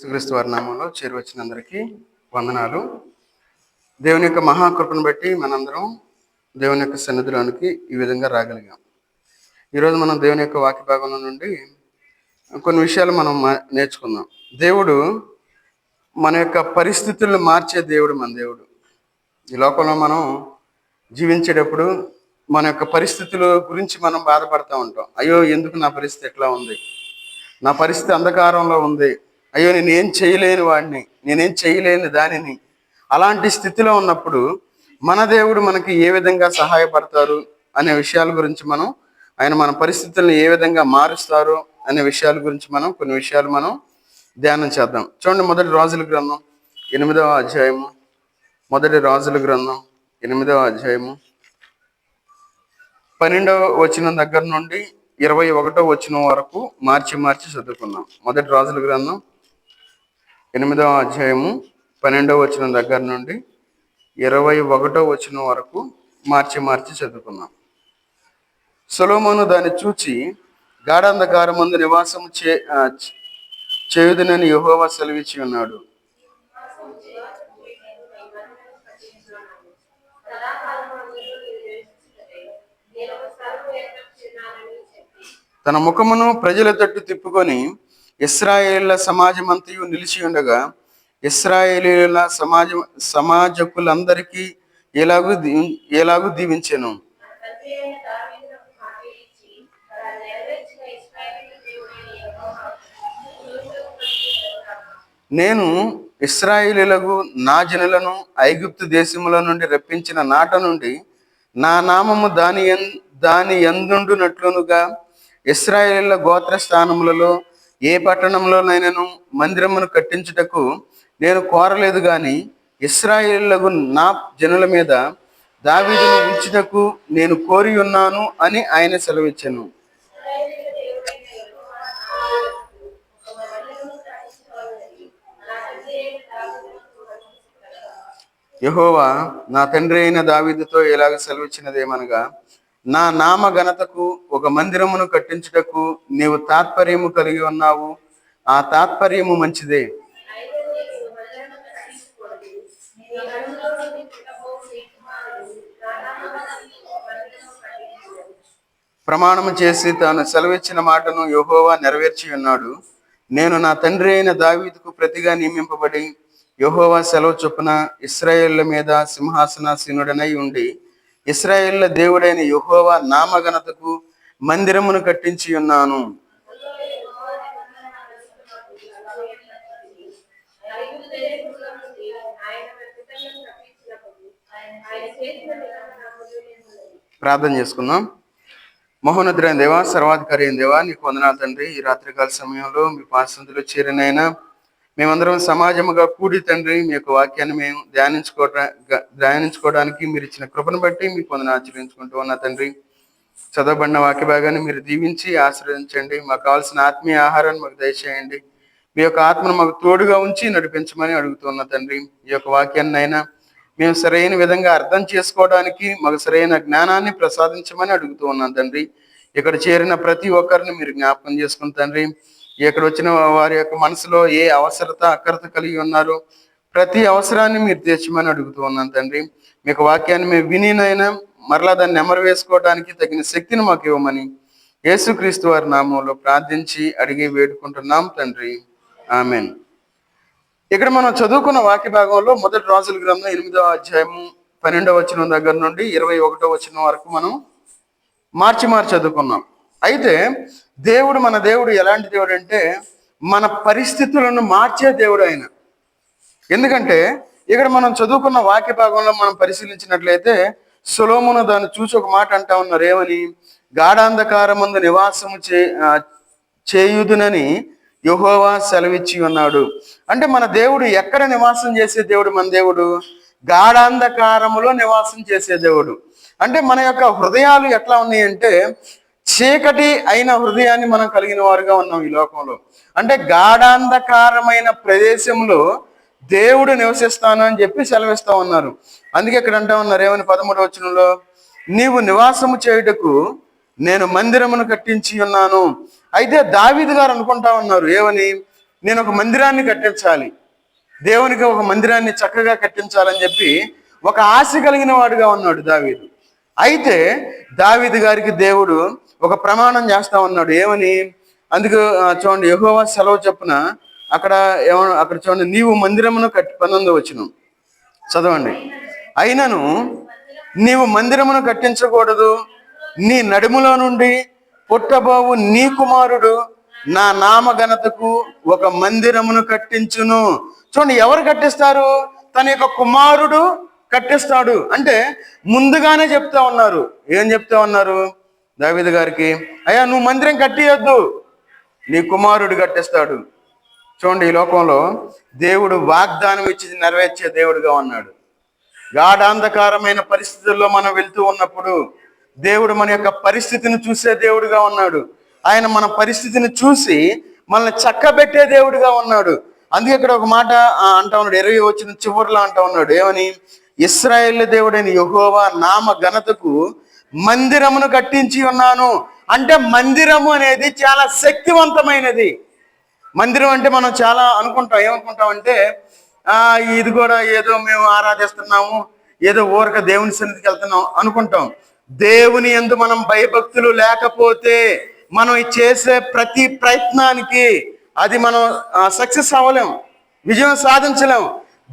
యేసుక్రీస్తు వారి నామంలో చేరువచ్చినందరికీ వందనాలు. దేవుని యొక్క మహాకృపను బట్టి మనందరం దేవుని యొక్క సన్నిధిలోనికి ఈ విధంగా రాగలిగాం. ఈరోజు మనం దేవుని యొక్క వాక్య భాగంలో నుండి కొన్ని విషయాలు మనం నేర్చుకుందాం. దేవుడు మన యొక్క పరిస్థితులను మార్చే దేవుడు మన దేవుడు. ఈ లోకంలో మనం జీవించేటప్పుడు మన యొక్క పరిస్థితుల గురించి మనం బాధపడుతూ ఉంటాం. అయ్యో, ఎందుకు నా పరిస్థితి ఎట్లా ఉంది, నా పరిస్థితి అంధకారంలో ఉంది, అయ్యో నేనేం చేయలేని వాడిని, నేనేం చేయలేని దానిని. అలాంటి స్థితిలో ఉన్నప్పుడు మన దేవుడు మనకి ఏ విధంగా సహాయపడతారు అనే విషయాల గురించి ఆయన మన పరిస్థితులను ఏ విధంగా మారుస్తారు అనే విషయాల గురించి కొన్ని విషయాలు ధ్యానం చేద్దాం. చూడండి, మొదటి రాజుల గ్రంథం 8వ అధ్యాయము. మొదటి రాజుల గ్రంథం 8వ అధ్యాయము 12వ వచనం దగ్గర నుండి 21వ వచనం వరకు మార్చి చదువుకుందాం. మొదటి రాజుల గ్రంథం 8వ అధ్యాయము 12వ వచనం దగ్గర నుండి 21వ వచనం వరకు మార్చి చదువుకుందాం. సొలొమోను దాన్ని చూచి గాఢాంధకారమందు నివాసము చేయుదునని యెహోవా సెలవిచ్చి ఉన్నాడు. తన ముఖమును ప్రజల తట్టు తిప్పుకొని ఇశ్రాయేళ్ల సమాజమంతయు నిలిచి ఉండగా ఇశ్రాయేలీయుల సమాజకులందరికీ ఎలాగూ దీవించెను. నేను ఇశ్రాయేలీయులకు నా జనులను ఐగుప్తు దేశముల నుండి రప్పించిన నాట నుండి నా నామము దాని యందుండునట్లునుగా ఇశ్రాయేలీయుల గోత్ర స్థానములలో ఏ పట్టణంలోనైనాను మందిరమును కట్టించుటకు నేను కోరలేదు గాని ఇశ్రాయేలీయులకు నా జనుల మీద దావీదును ఉంచుటకు నేను కోరి ఉన్నాను అని ఆయన సెలవిచ్చెను. యెహోవా నా తండ్రి అయిన దావీదుతో ఎలాగ సెలవిచ్చినదేమనగా, నా నామ ఘనతకు ఒక మందిరమును కట్టించుటకు నీవు తాత్పర్యము కలిగి ఉన్నావు. ఆ తాత్పర్యము మంచిదే. ప్రమాణము చేసి తాను సెలవిచ్చిన మాటను యెహోవా నెరవేర్చి ఉన్నాడు. నేను నా తండ్రి అయిన దావీదుకు ప్రతిగా నియమింపబడి యెహోవా సెలవు చొప్పున ఇశ్రాయేళ్ల మీద సింహాసనాసీనుడనై ఉండి ఇశ్రాయేళ్ల దేవుడైన యెహోవా నామఘనతకు మందిరమును కట్టించి ఉన్నాను. ప్రార్థన చేసుకుందాం. మహోన్నతుడైన దేవా, సర్వాధికారి అయిన దేవా, నీకు వందనాలు తండ్రి. ఈ రాత్రికాల సమయంలో మీ పాసంతులు చేరినైనా మేమందరం సమాజముగా కూడి తండ్రి మీ యొక్క వాక్యాన్ని మేము ధ్యానించుకోవడానికి మీరు ఇచ్చిన కృపను బట్టి మీకు వందనాలు ఆచరించుకుంటూ ఉన్నా తండ్రి. చదవబడిన వాక్య భాగాన్ని మీరు దీవించి ఆశీర్వదించండి. మాకు కావాల్సిన ఆత్మీయ ఆహారాన్ని మాకు దయచేయండి. మీ యొక్క ఆత్మను మాకు తోడుగా ఉంచి నడిపించమని అడుగుతున్నా తండ్రి. ఈ యొక్క వాక్యాన్ని అయినా మేము సరైన విధంగా అర్థం చేసుకోవడానికి మాకు సరైన జ్ఞానాన్ని ప్రసాదించమని అడుగుతూ ఉన్నాం తండ్రి. ఇక్కడ చేరిన ప్రతి ఒక్కరిని మీరు జ్ఞాపకం చేసుకుని తండ్రి, ఇక్కడ వచ్చిన వారి యొక్క మనసులో ఏ అక్కరత కలిగి ఉన్నారో ప్రతి అవసరాన్ని మీరు తీర్చమని అడుగుతూ ఉన్నాను తండ్రి. మీకు వాక్యాన్ని మేము వినినైనా మరలా దాన్ని నెమరు వేసుకోవడానికి తగిన శక్తిని మాకు ఇవ్వమని యేసుక్రీస్తు వారి నామంలో ప్రార్థించి అడిగి వేడుకుంటున్నాం తండ్రి, ఆమెన్. ఇక్కడ మనం చదువుకున్న వాక్య భాగంలో మొదటి రాజుల గ్రంథం 8వ అధ్యాయము 12వ వచనం దగ్గర నుండి 21వ వచనం వరకు మనం మార్చి చదువుకున్నాం. అయితే మన దేవుడు ఎలాంటి దేవుడు అంటే మన పరిస్థితులను మార్చే దేవుడు ఆయన. ఎందుకంటే ఇక్కడ మనం చదువుకున్న వాక్య భాగంలో మనం పరిశీలించినట్లయితే సొలొమోను దాన్ని చూసి ఒక మాట అంటా ఉన్నారు. ఏమని? గాఢాంధకారమందు నివాసము చేయుదునని యెహోవా సెలవిచ్చి ఉన్నాడు. అంటే మన దేవుడు ఎక్కడ నివాసం చేసే దేవుడు? మన దేవుడు గాఢాంధకారములో నివాసం చేసే దేవుడు. అంటే మన యొక్క హృదయాలు ఎట్లా ఉన్నాయి అంటే చీకటి అయిన హృదయాన్ని మనం కలిగిన వారుగా ఉన్నాం ఈ లోకంలో. అంటే గాఢాంధకారమైన ప్రదేశంలో దేవుడు నివసిస్తాను అని చెప్పి సెలవిస్తా ఉన్నారు. అందుకే ఇక్కడ అంటా ఉన్నారు ఏమని 13వ వచనంలో, నీవు నివాసము చేయుటకు నేను మందిరమును కట్టించి ఉన్నాను. అయితే దావీదు గారు అనుకుంటా ఉన్నారు ఏమని? నేను ఒక మందిరాన్ని కట్టించాలి, దేవునికి ఒక మందిరాన్ని చక్కగా కట్టించాలని చెప్పి ఒక ఆశ కలిగిన వాడుగా ఉన్నాడు దావీదు. అయితే దావీదు గారికి దేవుడు ఒక ప్రమాణం చేస్తా ఉన్నాడు. ఏమని? అందుకు చూడండి, యెహోవా సెలవు చొప్పున అక్కడ చూడండి, నీవు మందిరమును కట్టి 19వ వచనం చదవండి. అయినను నీవు మందిరమును కట్టించకూడదు, నీ నడుములో నుండి పుట్టబోవు నీ కుమారుడు నా నామఘనతకు ఒక మందిరమును కట్టించును. చూడండి, ఎవరు కట్టిస్తారు? తన యొక్క కుమారుడు కట్టిస్తాడు. అంటే ముందుగానే చెప్తా ఉన్నారు. ఏం చెప్తా ఉన్నారు? దావీదు గారికి, అయ్యా నువ్వు మందిరం కట్టియొద్దు, నీ కుమారుడు కట్టిస్తాడు. చూడండి, ఈ లోకంలో దేవుడు వాగ్దానం ఇచ్చి నెరవేర్చే దేవుడుగా ఉన్నాడు. గాఢాంధకారమైన పరిస్థితుల్లో మనం వెళ్తూ ఉన్నప్పుడు దేవుడు మన యొక్క పరిస్థితిని చూసే దేవుడుగా ఉన్నాడు. ఆయన మన పరిస్థితిని చూసి మనల్ని చక్కబెట్టే దేవుడుగా ఉన్నాడు. అందుకే ఇక్కడ ఒక మాట అంటా ఉన్నాడు, 20వ వచనం చివరిలో అంటా ఉన్నాడు. ఏమని? ఇశ్రాయేలు దేవుడైన యెహోవా నామ ఘనతకు మందిరమును కట్టించి ఉన్నాను. అంటే మందిరము అనేది చాలా శక్తివంతమైనది. మందిరం అంటే మనం చాలా అనుకుంటాం. ఏమనుకుంటాం అంటే ఇది కూడా ఏదో మేము ఆరాధిస్తున్నాము, ఏదో ఊరక దేవుని సన్నిధికి వెళ్తున్నాం అనుకుంటాం. దేవుని యందు మనం భయభక్తులు లేకపోతే మనం చేసే ప్రతి ప్రయత్నానికి అది మనం సక్సెస్ అవ్వలేం, విజయం సాధించలేం.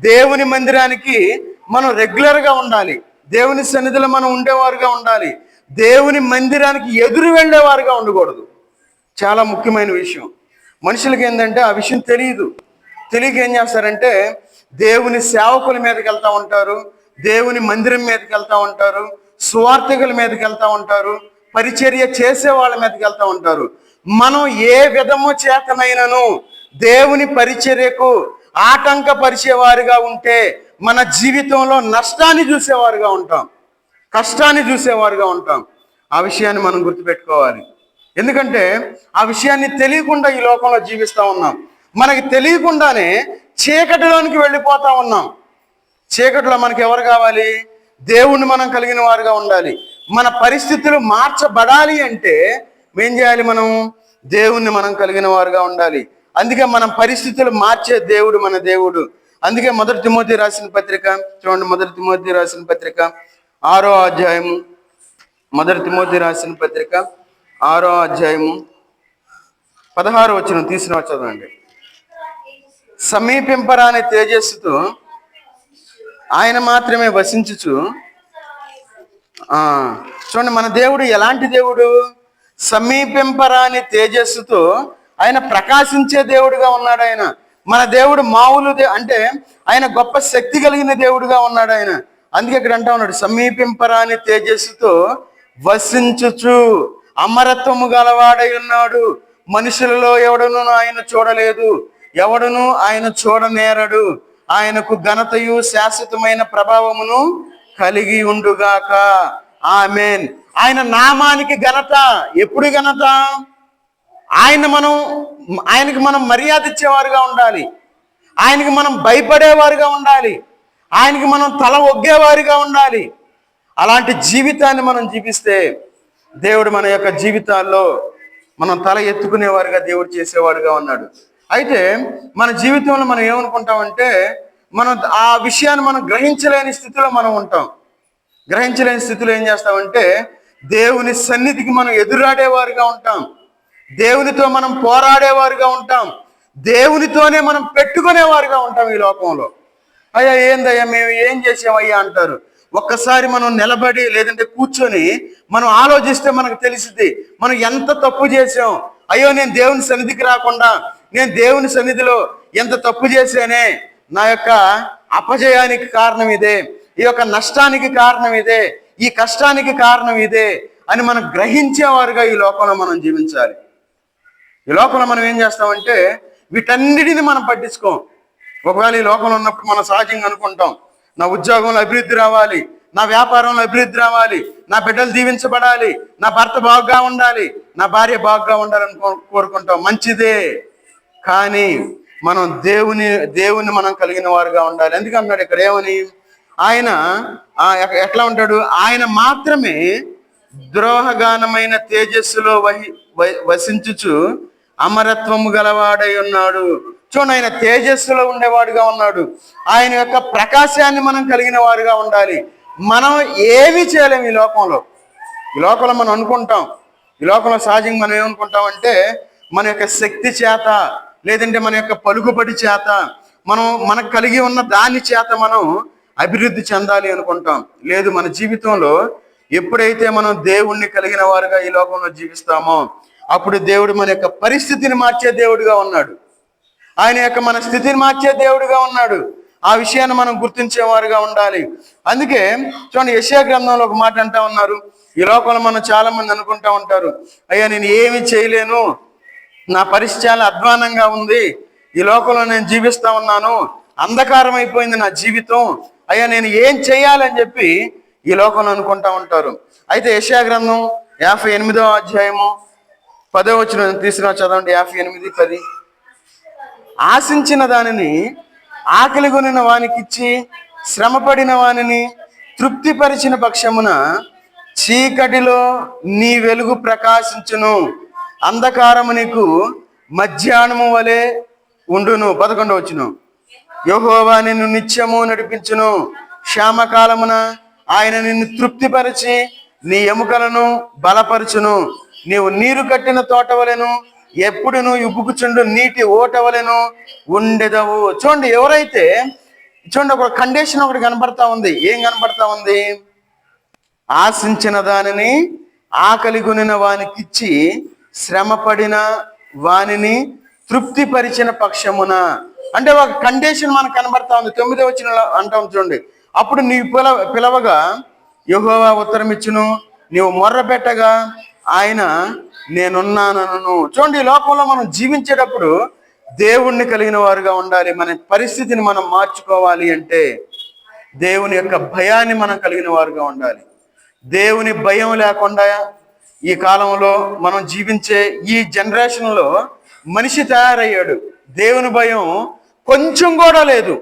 దేవుని మందిరానికి మనం రెగ్యులర్గా ఉండాలి, దేవుని సన్నిధిలో మనం ఉండేవారుగా ఉండాలి, దేవుని మందిరానికి ఎదురు వెళ్ళేవారుగా ఉండకూడదు. చాలా ముఖ్యమైన విషయం. మనుషులకి ఏంటంటే ఆ విషయం తెలియక ఏం చేస్తారంటే దేవుని సేవకుల మీదకి వెళ్తూ ఉంటారు, దేవుని మందిరం మీదకి వెళ్తూ ఉంటారు, సువార్థికుల మీదకి వెళ్తూ ఉంటారు, పరిచర్య చేసే వాళ్ళ మీదకి వెళ్తూ ఉంటారు. మనం ఏ విధము చేతనైనను దేవుని పరిచర్యకు ఆటంకపరిచేవారుగా ఉంటే మన జీవితంలో నష్టాన్ని చూసేవారుగా ఉంటాం, కష్టాన్ని చూసేవారుగా ఉంటాం. ఆ విషయాన్ని మనం గుర్తుపెట్టుకోవాలి. ఎందుకంటే ఆ విషయాన్ని తెలియకుండా ఈ లోకంలో జీవిస్తూ ఉన్నాం. మనకి తెలియకుండానే చీకటిలోనికి వెళ్ళిపోతా ఉన్నాం. చీకటిలో మనకి ఎవరు కావాలి? దేవుణ్ణి మనం కలిగిన వారుగా ఉండాలి. మన పరిస్థితులు మార్చబడాలి అంటే ఏం చేయాలి? మనం దేవుణ్ణి మనం కలిగిన వారుగా ఉండాలి. అందుకే మనం పరిస్థితులు మార్చే దేవుడు మన దేవుడు. అందుకే 1 తిమోతి రాసిన పత్రిక చూడండి, 1 తిమోతి రాసిన పత్రిక 6వ అధ్యాయము, 1 తిమోతి రాసిన పత్రిక 6వ అధ్యాయము 16వ వచనం తీసిన చదవండి. సమీపింపరాని తేజస్సుతో ఆయన మాత్రమే వసించుచు. చూడండి, మన దేవుడు ఎలాంటి దేవుడు? సమీపింపరాని తేజస్సుతో ఆయన ప్రకాశించే దేవుడుగా ఉన్నాడు. ఆయన మన దేవుడు మామూలు అంటే ఆయన గొప్ప శక్తి కలిగిన దేవుడుగా ఉన్నాడు ఆయన. అందుకే ఇక్కడ అంటా ఉన్నాడు, సమీపింపరాని తేజస్సుతో వసించుచు అమరత్వము గలవాడై ఉన్నాడు. మనుషులలో ఎవడును ఆయన చూడలేదు, ఎవడును ఆయన చూడనేరడు. ఆయనకు ఘనతయు శాశ్వతమైన ప్రభావమును కలిగి ఉండుగాక. ఆమేన్. ఆయన నామానికి ఘనత. ఎప్పుడు ఘనత? ఆయనకి మనం మర్యాద ఇచ్చేవారుగా ఉండాలి, ఆయనకి మనం భయపడేవారుగా ఉండాలి, ఆయనకి మనం తల ఒగ్గేవారుగా ఉండాలి. అలాంటి జీవితాన్ని మనం జీవిస్తే దేవుడు మన యొక్క జీవితాల్లో మనం తల ఎత్తుకునేవారుగా దేవుడు చేసేవాడుగా ఉన్నాడు. అయితే మన జీవితంలో మనం ఏమనుకుంటామంటే మనం ఆ విషయాన్ని మనం గ్రహించలేని స్థితిలో మనం ఉంటాం. గ్రహించలేని స్థితిలో ఏం చేస్తామంటే దేవుని సన్నిధికి మనం ఎదురాడేవారుగా ఉంటాం, దేవునితో మనం పోరాడేవారుగా ఉంటాం, దేవునితోనే మనం పెట్టుకునేవారుగా ఉంటాం ఈ లోకంలో. అయ్యా ఏందయ్యా మేము ఏం చేసామయ్యా అంటారు. ఒక్కసారి మనం నిలబడి లేదంటే కూర్చొని మనం ఆలోచిస్తే మనకు తెలిసింది మనం ఎంత తప్పు చేసాం. అయ్యో నేను దేవుని సన్నిధికి రాకుండా నేను దేవుని సన్నిధిలో ఎంత తప్పు చేశానే, నా యొక్క అపజయానికి కారణం ఇదే, ఈ యొక్క నష్టానికి కారణం ఇదే, ఈ కష్టానికి కారణం ఇదే అని మనం గ్రహించేవారుగా ఈ లోకంలో మనం జీవించాలి. ఈ లోకంలో మనం ఏం చేస్తామంటే వీటన్నిటిని మనం పట్టించుకోం. ఒకవేళ ఈ లోకంలో ఉన్నప్పుడు మనం సహజంగా అనుకుంటాం, నా ఉద్యోగంలో అభివృద్ధి రావాలి, నా వ్యాపారంలో అభివృద్ధి రావాలి, నా బిడ్డలు దీవించబడాలి, నా భర్త బాగుగా ఉండాలి, నా భార్య బాగుగా ఉండాలని కోరుకుంటాం. మంచిదే, కానీ మనం దేవుని మనం కలిగిన వారుగా ఉండాలి. ఎందుకన్నాడు ఇక్కడ ఏమని? ఆయన ఎట్లా ఉంటాడు? ఆయన మాత్రమే ద్రోహగానమైన తేజస్సులో వసించుచు అమరత్వము గలవాడై ఉన్నాడు. చూడండి, ఆయన తేజస్సులో ఉండేవాడుగా ఉన్నాడు. ఆయన యొక్క ప్రకాశాన్ని మనం కలిగిన వారుగా ఉండాలి. మనం ఏమీ చేయలేము ఈ లోకంలో. ఈ లోకంలో మనం అనుకుంటాం, ఈ లోకంలో సహజంగా మనం ఏమనుకుంటాం అంటే మన యొక్క శక్తి చేత, లేదంటే మన యొక్క పలుకుబడి చేత, మనకు కలిగి ఉన్న దాని చేత మనం అభివృద్ధి చెందాలి అనుకుంటాం. లేదు, మన జీవితంలో ఎప్పుడైతే మనం దేవుణ్ణి కలిగిన వారుగా ఈ లోకంలో జీవిస్తామో అప్పుడు దేవుడు మన యొక్క పరిస్థితిని మార్చే దేవుడిగా ఉన్నాడు. ఆయన యొక్క మన స్థితిని మార్చే దేవుడిగా ఉన్నాడు. ఆ విషయాన్ని మనం గుర్తించేవారుగా ఉండాలి. అందుకే చూడండి, యెషయా గ్రంథంలో ఒక మాట అంటా ఉన్నారు. ఈ లోకంలో మనం చాలా మంది అనుకుంటా ఉంటారు, అయ్యా నేను ఏమి చేయలేను, నా పరిస్థితి చాలా అధ్వానంగా ఉంది, ఈ లోకంలో నేను జీవిస్తా ఉన్నాను, అంధకారం అయిపోయింది నా జీవితం, అయ్యా నేను ఏం చేయాలని చెప్పి ఈ లోకంలో అనుకుంటా ఉంటారు. అయితే యెషయా గ్రంథం 58వ అధ్యాయము 10వ వచనం తీసుకున్నా చదవండి. 58:10. ఆశించిన దానిని ఆకలి కొనిన వానికిచ్చి శ్రమపడిన వానిని తృప్తిపరిచిన పక్షమున చీకటిలో నీ వెలుగు ప్రకాశించును, అంధకారము నీకు మధ్యాహ్నము వలె ఉండును. 11వ వచనం. యెహోవా నిన్ను నిత్యము నడిపించును, శ్యామకాలమున ఆయన నిన్ను తృప్తిపరిచి నీ ఎముకలను బలపరచును. నీవు నీరు కట్టిన తోట వలెను, ఎప్పుడును ఉబ్బుకుచుండు నీటి ఓట వలెను ఉండెదవు. చూడండి, ఎవరైతే చూడండి ఒక కండిషన్ ఒకటి కనపడతా ఉంది. ఏం కనపడతా ఉంది? ఆశించిన దానిని ఆకలి కొనిన వానికిచ్చి శ్రమపడిన వానిని తృప్తిపరిచిన పక్షమున. అంటే ఒక కండిషన్ మనకు కనబడతా ఉంది. 9వ వచనంలో అంటాం చూడండి, అప్పుడు నీ పిలవగా యెహోవా ఉత్తరం ఇచ్చును, నీవు మొర్ర పెట్టగా ఆయన నేనున్నానను. చూడండి, ఈ లోకంలో మనం జీవించేటప్పుడు దేవుణ్ణి కలిగిన వారుగా ఉండాలి. మన పరిస్థితిని మనం మార్చుకోవాలి అంటే దేవుని యొక్క భయాన్ని మనం కలిగిన వారుగా ఉండాలి. దేవుని భయం లేకుండా ఈ కాలంలో మనం జీవించే ఈ జనరేషన్లో మనిషి తయారయ్యాడు. దేవుని భయం కొంచెం కూడా లేదు.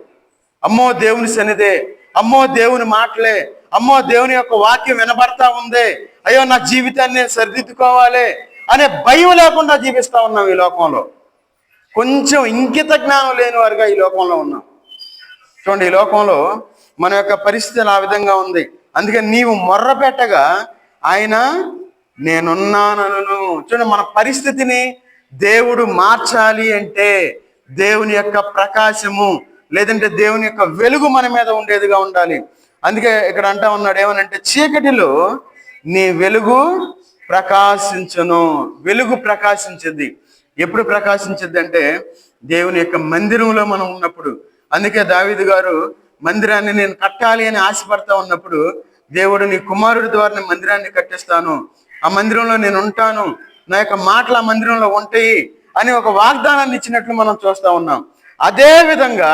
అమ్మో దేవుని సన్నిధే, అమ్మో దేవుని మాటలే, అమ్మో దేవుని యొక్క వాక్యం వినబడతా ఉంది, అయ్యో నా జీవితాన్ని సరిదిద్దుకోవాలి అనే భయం లేకుండా జీవిస్తా ఉన్నాం ఈ లోకంలో. కొంచెం ఇంకిత జ్ఞానం లేని వారుగా ఈ లోకంలో ఉన్నాం. చూడండి, ఈ లోకంలో మన యొక్క పరిస్థితి ఆ విధంగా ఉంది. అందుకే నీవు మొర్ర పెట్టగా ఆయన నేనున్నానను. చూడండి, మన పరిస్థితిని దేవుడు మార్చాలి అంటే దేవుని యొక్క ప్రకాశము, లేదంటే దేవుని యొక్క వెలుగు మన మీద ఉండేదిగా ఉండాలి. అందుకే ఇక్కడ అంటా ఉన్నాడు ఏమనంటే, చీకటిలో నీ వెలుగు ప్రకాశించును. వెలుగు ప్రకాశించింది. ఎప్పుడు ప్రకాశించింది అంటే దేవుని యొక్క మందిరంలో మనం ఉన్నప్పుడు. అందుకే దావీదు గారు మందిరాన్ని నేను కట్టాలి అని ఆశపడతా ఉన్నప్పుడు దేవుడు నీ కుమారుడి ద్వారా మందిరాన్ని కట్టిస్తాను, ఆ మందిరంలో నేను ఉంటాను, నా యొక్క మాటలు ఆ మందిరంలో ఉంటాయి అని ఒక వాగ్దానాన్ని ఇచ్చినట్లు మనం చూస్తా ఉన్నాం. అదే విధంగా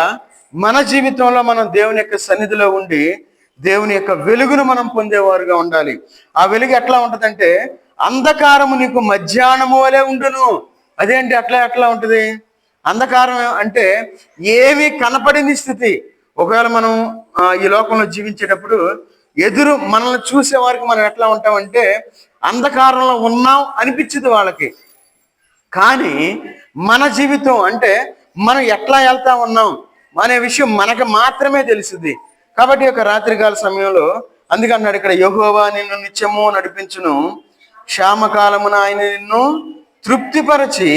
మన జీవితంలో మనం దేవుని యొక్క సన్నిధిలో ఉండి దేవుని యొక్క వెలుగును మనం పొందేవారుగా ఉండాలి. ఆ వెలుగు ఎట్లా ఉంటుందంటే అంధకారము నీకు మధ్యాహ్నము వలె ఉండును. అదేంటి ఎట్లా ఉంటుంది? అంధకారం అంటే ఏమీ కనపడని స్థితి. ఒకవేళ మనం ఈ లోకంలో జీవించేటప్పుడు ఎదురు మనల్ని చూసే వారికి మనం ఎట్లా ఉంటామంటే అంధకారంలో ఉన్నాం అనిపించదు వాళ్ళకి. కానీ మన జీవితం అంటే మనం ఎట్లా వెళ్తా ఉన్నాం అనే విషయం మనకు మాత్రమే తెలుస్తుంది. కాబట్టి ఒక రాత్రికాల సమయంలో అందుకే అన్నాడు ఇక్కడ, యెహోవా నిన్ను నిత్యము నడిపించును, క్షామకాలమున ఆయన నిన్ను తృప్తిపరచి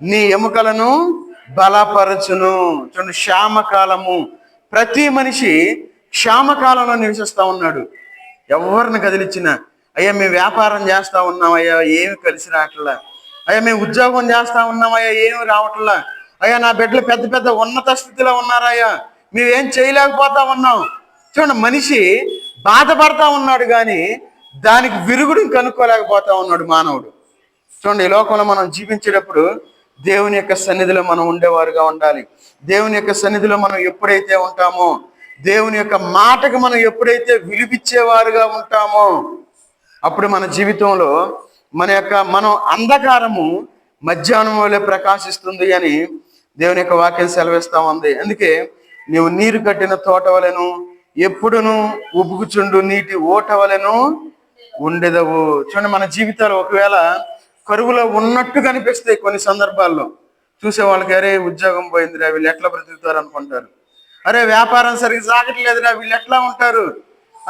నీ ఎముకలను బలపరచును. చూడండి, క్షామకాలము. ప్రతి మనిషి క్షామకాలంలో నివసిస్తా ఉన్నాడు. ఎవరిని కదిలిచ్చినా, అయ్యా మేము వ్యాపారం చేస్తా ఉన్నాం, అయ్యా ఏమి కలిసి రావట్లా, అయ్యా మేము ఉద్యోగం చేస్తా ఉన్నాం, అయ్యా ఏమి రావట్లా, అయ్యా నా బిడ్డలు పెద్ద పెద్ద ఉన్నత స్థితిలో ఉన్నారయ్యా, మేమేం చేయలేకపోతా ఉన్నాం. చూడండి, మనిషి బాధపడతా ఉన్నాడు కానీ దానికి విరుగుడు కనుక్కోలేకపోతా ఉన్నాడు మానవుడు. చూడండి, ఈ లోకంలో మనం జీవించేటప్పుడు దేవుని యొక్క సన్నిధిలో మనం ఉండేవారుగా ఉండాలి. దేవుని యొక్క సన్నిధిలో మనం ఎప్పుడైతే ఉంటామో, దేవుని యొక్క మాటకు మనం ఎప్పుడైతే విలువిచ్చేవారుగా ఉంటామో అప్పుడు మన జీవితంలో మనం అంధకారము మధ్యాహ్నం వలె ప్రకాశిస్తుంది అని దేవుని యొక్క వాక్యం సెలవిస్తా ఉంది. అందుకే నీవు నీరు కట్టిన తోట వలెను, ఎప్పుడును ఉబ్బుకుచుండు నీటి ఓట వలెను ఉండేదవు. చూడండి, మన జీవితాలు ఒకవేళ కరువులో ఉన్నట్టు కనిపిస్తాయి కొన్ని సందర్భాల్లో. చూసే వాళ్ళకి అరే ఉద్యోగం పోయిందిరా వీళ్ళు ఎట్లా బ్రతుకుతారు అనుకుంటారు. అరే వ్యాపారం సరిగ్గా సాగట్లేదురా వీళ్ళు ఎట్లా ఉంటారు.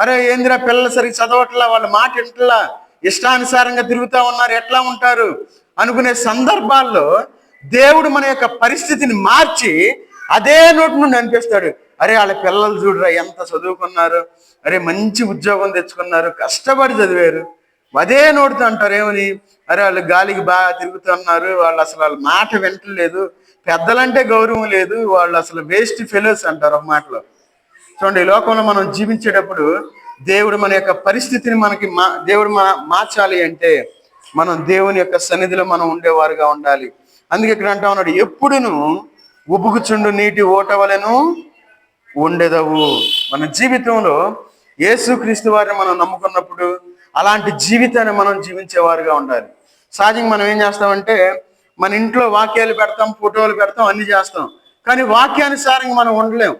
అరే ఏందిరా పిల్లలు సరిగ్గా చదవట్లా, వాళ్ళ మాట ఇంట్లా, ఇష్టానుసారంగా తిరుగుతూ ఉన్నారు, ఎట్లా ఉంటారు అనుకునే సందర్భాల్లో దేవుడు మన యొక్క పరిస్థితిని మార్చి అదే నోటి నుండి అనిపిస్తాడు. అరే వాళ్ళ పిల్లలు చూడరా ఎంత చదువుకున్నారు, అరే మంచి ఉద్యోగం తెచ్చుకున్నారు, కష్టపడి చదివారు. అదే నోటితో అంటారు ఏమని, అరే వాళ్ళు గాలికి బాగా తిరుగుతున్నారు, వాళ్ళు అసలు వాళ్ళ మాట వింటలేదు, పెద్దలంటే గౌరవం లేదు, వాళ్ళు అసలు వేస్ట్ ఫెలోస్ అంటారు ఒక మాటలో. చూడండి, ఈ లోకంలో మనం జీవించేటప్పుడు దేవుడు మన యొక్క పరిస్థితిని దేవుడు మార్చాలి అంటే మనం దేవుని యొక్క సన్నిధిలో మనం ఉండేవారుగా ఉండాలి. అందుకే ఇక్కడ అంటా ఉన్నాడు, ఎప్పుడును ఉబుకుచుండు నీటి ఓటవలను ఉండేదవు. మన జీవితంలో యేసుక్రీస్తు వారిని మనం నమ్ముకున్నప్పుడు అలాంటి జీవితాన్ని మనం జీవించేవారుగా ఉండాలి. సహజంగా మనం ఏం చేస్తామంటే మన ఇంట్లో వాక్యాలు పెడతాం, ఫోటోలు పెడతాం, అన్ని చేస్తాం, కానీ వాక్యానుసారంగా మనం ఉండలేం.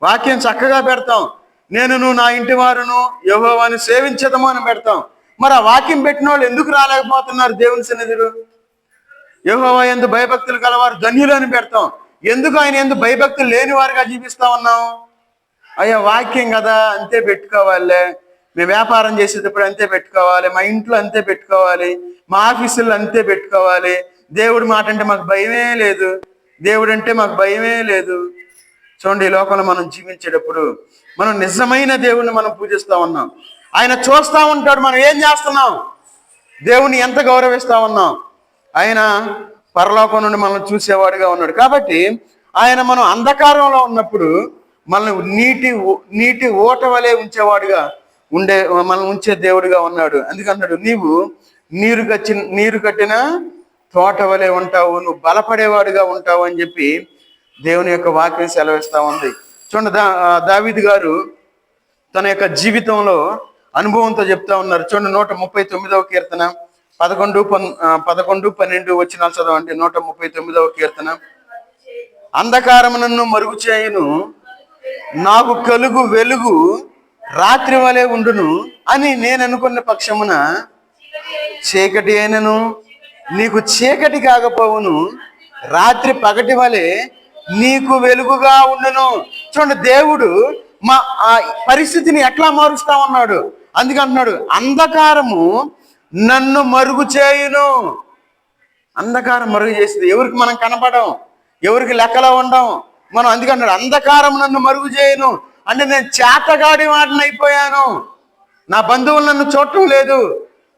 వాక్యం చక్కగా పెడతాం, నేనును నా ఇంటి వారును యెహోవాను సేవించదము అని పెడతాం. మరి ఆ వాక్యం పెట్టిన వాళ్ళు ఎందుకు రాలేకపోతున్నారు దేవుని సన్నిధిలో? యెహోవా యందు భయభక్తులు కలవారు ధన్యులు అని పెడతాం, ఎందుకు ఆయన యందు భయభక్తులు లేని వారుగా జీవిస్తా ఉన్నాం? అయ్యా వాక్యం కదా అంతే పెట్టుకోవాలి, మేము వ్యాపారం చేసేటప్పుడు అంతే పెట్టుకోవాలి, మా ఇంట్లో అంతే పెట్టుకోవాలి, మా ఆఫీసుల్లో అంతే పెట్టుకోవాలి, దేవుడి మాట అంటే మాకు భయమే లేదు, దేవుడు అంటే మాకు భయమే లేదు. చూడండి, ఈ లోకంలో మనం జీవించేటప్పుడు మనం నిజమైన దేవుణ్ణి మనం పూజిస్తా ఉన్నాం. ఆయన చూస్తూ ఉంటాడు మనం ఏం చేస్తున్నాం, దేవుణ్ణి ఎంత గౌరవిస్తా ఉన్నాం. ఆయన పరలోకం నుండి మనం చూసేవాడుగా ఉన్నాడు. కాబట్టి ఆయన మనం అంధకారంలో ఉన్నప్పుడు మనల్ని నీటి ఓట వలె ఉంచేవాడుగా మనం ఉంచే దేవుడిగా ఉన్నాడు. అందుకన్నాడు, నీవు నీరు కట్టిన తోట వలె ఉంటావు, నువ్వు బలపడేవాడుగా ఉంటావు అని చెప్పి దేవుని యొక్క వాక్యం సెలవిస్తా ఉంది. చూడండి, దావీదు గారు తన యొక్క జీవితంలో అనుభవంతో చెప్తా ఉన్నారు. చూడండి, 139వ కీర్తన 11-12 వచనాలు చదవండి. 139వ కీర్తన, అంధకారము నన్ను మరుగు చేయును, నాకు కలుగు వెలుగు రాత్రి వలె ఉండును అని నేను అనుకున్న పక్షమున చీకటి అయినను నీకు చీకటి కాకపోవును, రాత్రి పగటి వలె నీకు వెలుగుగా ఉండును. చూడండి, దేవుడు మా పరిస్థితిని ఎట్లా మారుస్తా ఉన్నాడు. అందుకంటున్నాడు, అంధకారము నన్ను మరుగు చేయును. అంధకారం మరుగు చేసింది ఎవరికి? మనం కనపడం, ఎవరికి లెక్కలో ఉండం మనం. అందుకన్నాడు, అంధకారం నన్ను మరుగు చేయను అంటే నేను చేతగాడి వాడిని అయిపోయాను, నా బంధువులు నన్ను చూడటం లేదు,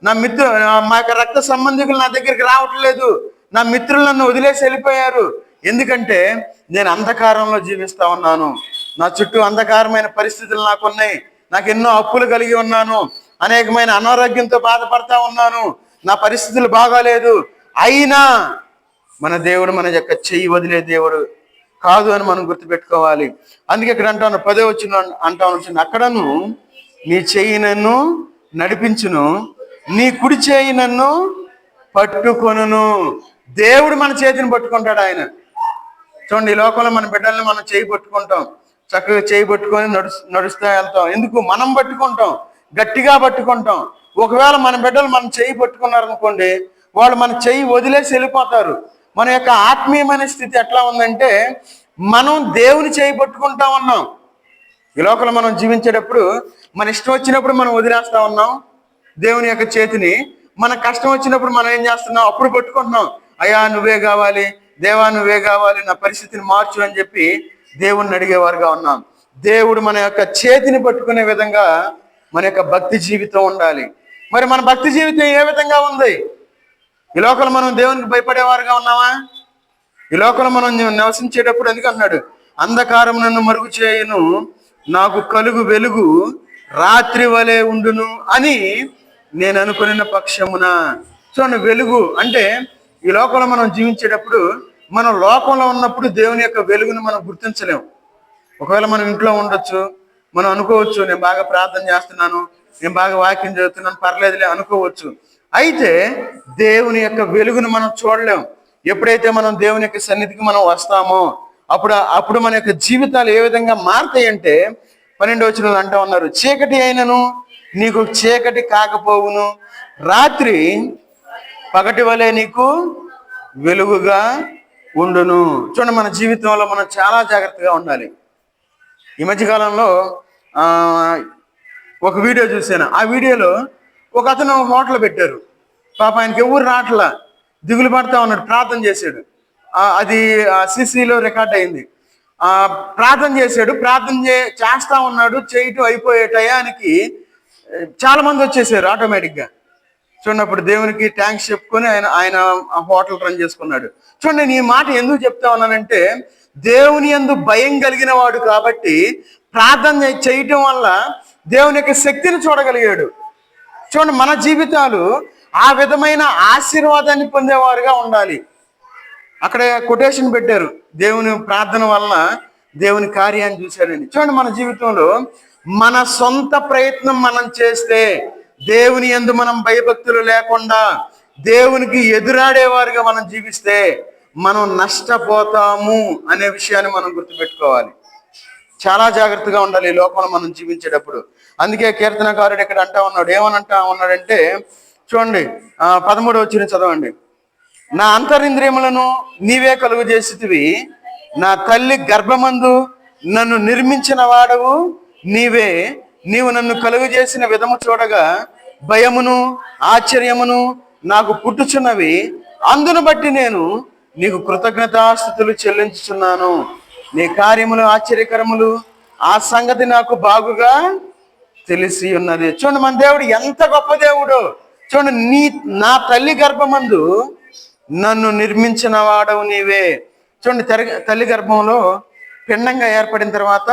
మా యొక్క రక్త సంబంధికులు నా దగ్గరికి రావట్లేదు, నా మిత్రులు నన్ను వదిలేసి వెళ్ళిపోయారు. ఎందుకంటే నేను అంధకారంలో జీవిస్తా ఉన్నాను, నా చుట్టూ అంధకారమైన పరిస్థితులు నాకున్నాయి, నాకు ఎన్నో అప్పులు కలిగి ఉన్నాను, అనేకమైన అనారోగ్యంతో బాధపడతా ఉన్నాను, నా పరిస్థితులు బాగాలేదు. అయినా మన దేవుడు మన యొక్క చెయ్యి వదిలే దేవుడు కాదు అని మనం గుర్తుపెట్టుకోవాలి. అందుకే ఇక్కడ అంటాను, 10వ వచనం అంటాను, అక్కడను నీ చెయ్యి నన్ను నడిపించును, నీ కుడి చేయి నన్ను పట్టుకొనును. దేవుడు మన చేతిని పట్టుకుంటాడు ఆయన. చూడండి, ఈ లోకంలో మన బిడ్డల్ని మనం చేయి పట్టుకుంటాం, చక్కగా చేయి పట్టుకొని నడుస్తూ వెళ్తాం. ఎందుకు? మనం పట్టుకుంటాం, గట్టిగా పట్టుకుంటాం. ఒకవేళ మన బిడ్డలు మనం చేయి పట్టుకున్నారనుకోండి, వాళ్ళు మన చెయ్యి వదిలేసి వెళ్ళిపోతారు. మన యొక్క ఆత్మీయమైన స్థితి ఎట్లా ఉందంటే మనం దేవుని చేయి పట్టుకుంటా ఉన్నాం. ఈ లోకంలో మనం జీవించేటప్పుడు మన ఇష్టం వచ్చినప్పుడు మనం వదిలేస్తా ఉన్నాం దేవుని యొక్క చేతిని. మన కష్టం వచ్చినప్పుడు మనం ఏం చేస్తున్నాం? అప్పుడు పట్టుకుంటున్నాం, అయ్యా నువ్వే కావాలి, దేవా నువ్వే కావాలి, నా పరిస్థితిని మార్చు అని చెప్పి దేవుణ్ణి అడిగేవారుగా ఉన్నాం. దేవుడు మన యొక్క చేతిని పట్టుకునే విధంగా మన యొక్క భక్తి జీవితం ఉండాలి. మరి మన భక్తి జీవితం ఏ విధంగా ఉంది? ఈ లోకంలో మనం దేవునికి భయపడేవారుగా ఉన్నామా? ఈ లోకంలో మనం నివసించేటప్పుడు ఎందుకన్నాడు, అంధకారం నన్ను మరుగు చేయును, నాకు కలుగు వెలుగు రాత్రి వలె ఉండును అని నేను అనుకున్న పక్షమున. చూడండి, వెలుగు అంటే ఈ లోకంలో మనం జీవించేటప్పుడు మనం లోకంలో ఉన్నప్పుడు దేవుని యొక్క వెలుగును మనం గుర్తించలేము. ఒకవేళ మనం ఇంట్లో ఉండొచ్చు, మనం అనుకోవచ్చు నేను బాగా ప్రార్థన చేస్తున్నాను, నేను బాగా వాక్యం చదువుతున్నాను, పర్లేదులే అనుకోవచ్చు. అయితే దేవుని యొక్క వెలుగును మనం చూడలేం. ఎప్పుడైతే మనం దేవుని యొక్క సన్నిధికి మనం వస్తామో అప్పుడు మన యొక్క జీవితాలు ఏ విధంగా మారుతాయంటే 12వ వచనంలో అంటా ఉన్నారు, చీకటి అయినను నీకు చీకటి కాకపోవును, రాత్రి పగటి వలె నీకు వెలుగుగా ఉండును. చూడండి, మన జీవితంలో మనం చాలా జాగ్రత్తగా ఉండాలి. ఈ మధ్యకాలంలో ఆ, ఒక వీడియో చూశాను. ఆ వీడియోలో ఒక అతను హోటల్ పెట్టారు. పాప ఆయనకి ఎవరు రావట్లా, దిగులు పడతా ఉన్నాడు, ప్రార్థన చేశాడు. అది సిసిలో రికార్డ్ అయింది. ఆ ప్రార్థన చేశాడు, చేస్తా ఉన్నాడు. చేయటం అయిపోయే టయానికి చాలా మంది వచ్చేసారు ఆటోమేటిక్గా. చూడండి, అప్పుడు దేవునికి థ్యాంక్స్ చెప్పుకొని ఆయన ఆయన హోటల్ రన్ చేసుకున్నాడు. చూడండి, నేను ఈ మాట ఎందుకు చెప్తా ఉన్నానంటే, దేవుని యందు భయం కలిగిన వాడు కాబట్టి ప్రార్థన చేయటం వల్ల దేవుని యొక్క శక్తిని చూడగలిగాడు. చూడండి, మన జీవితాలు ఆ విధమైన ఆశీర్వాదాన్ని పొందేవారుగా ఉండాలి. అక్కడ కొటేషన్ పెట్టారు, దేవుని ప్రార్థన వలన దేవుని కార్యాన్ని చూశాడని. చూడండి, మన జీవితంలో మన సొంత ప్రయత్నం మనం చేస్తే, దేవుని యందు మనం భయభక్తులు లేకుండా దేవునికి ఎదురాడేవారుగా మనం జీవిస్తే మనం నష్టపోతాము అనే విషయాన్ని మనం గుర్తుపెట్టుకోవాలి. చాలా జాగ్రత్తగా ఉండాలి ఈ లోకంలో మనం జీవించేటప్పుడు. అందుకే కీర్తనకారుడు ఇక్కడ ఏమనంటా ఉన్నాడంటే, చూడండి 13వ వచనం చదవండి. నా అంతరింద్రియములను నీవే కలుగు చేసితివి, నా తల్లి గర్భమందు నన్ను నిర్మించిన వాడవు నీవే. నీవు నన్ను కలుగు చేసిన విధము చూడగా భయమును ఆశ్చర్యమును నాకు పుట్టుచున్నవి. అందును బట్టి నేను నీకు కృతజ్ఞతాస్తుతులు చెల్లించుచున్నాను. నీ కార్యములు ఆశ్చర్యకరములు, ఆ సంగతి నాకు బాగుగా తెలిసి ఉన్నది. చూడండి, మన దేవుడు ఎంత గొప్ప దేవుడు. చూడండి, నా తల్లి గర్భమందు నన్ను నిర్మించిన వాడవు నీవే. చూడండి, తల్లి గర్భంలో పిండంగా ఏర్పడిన తర్వాత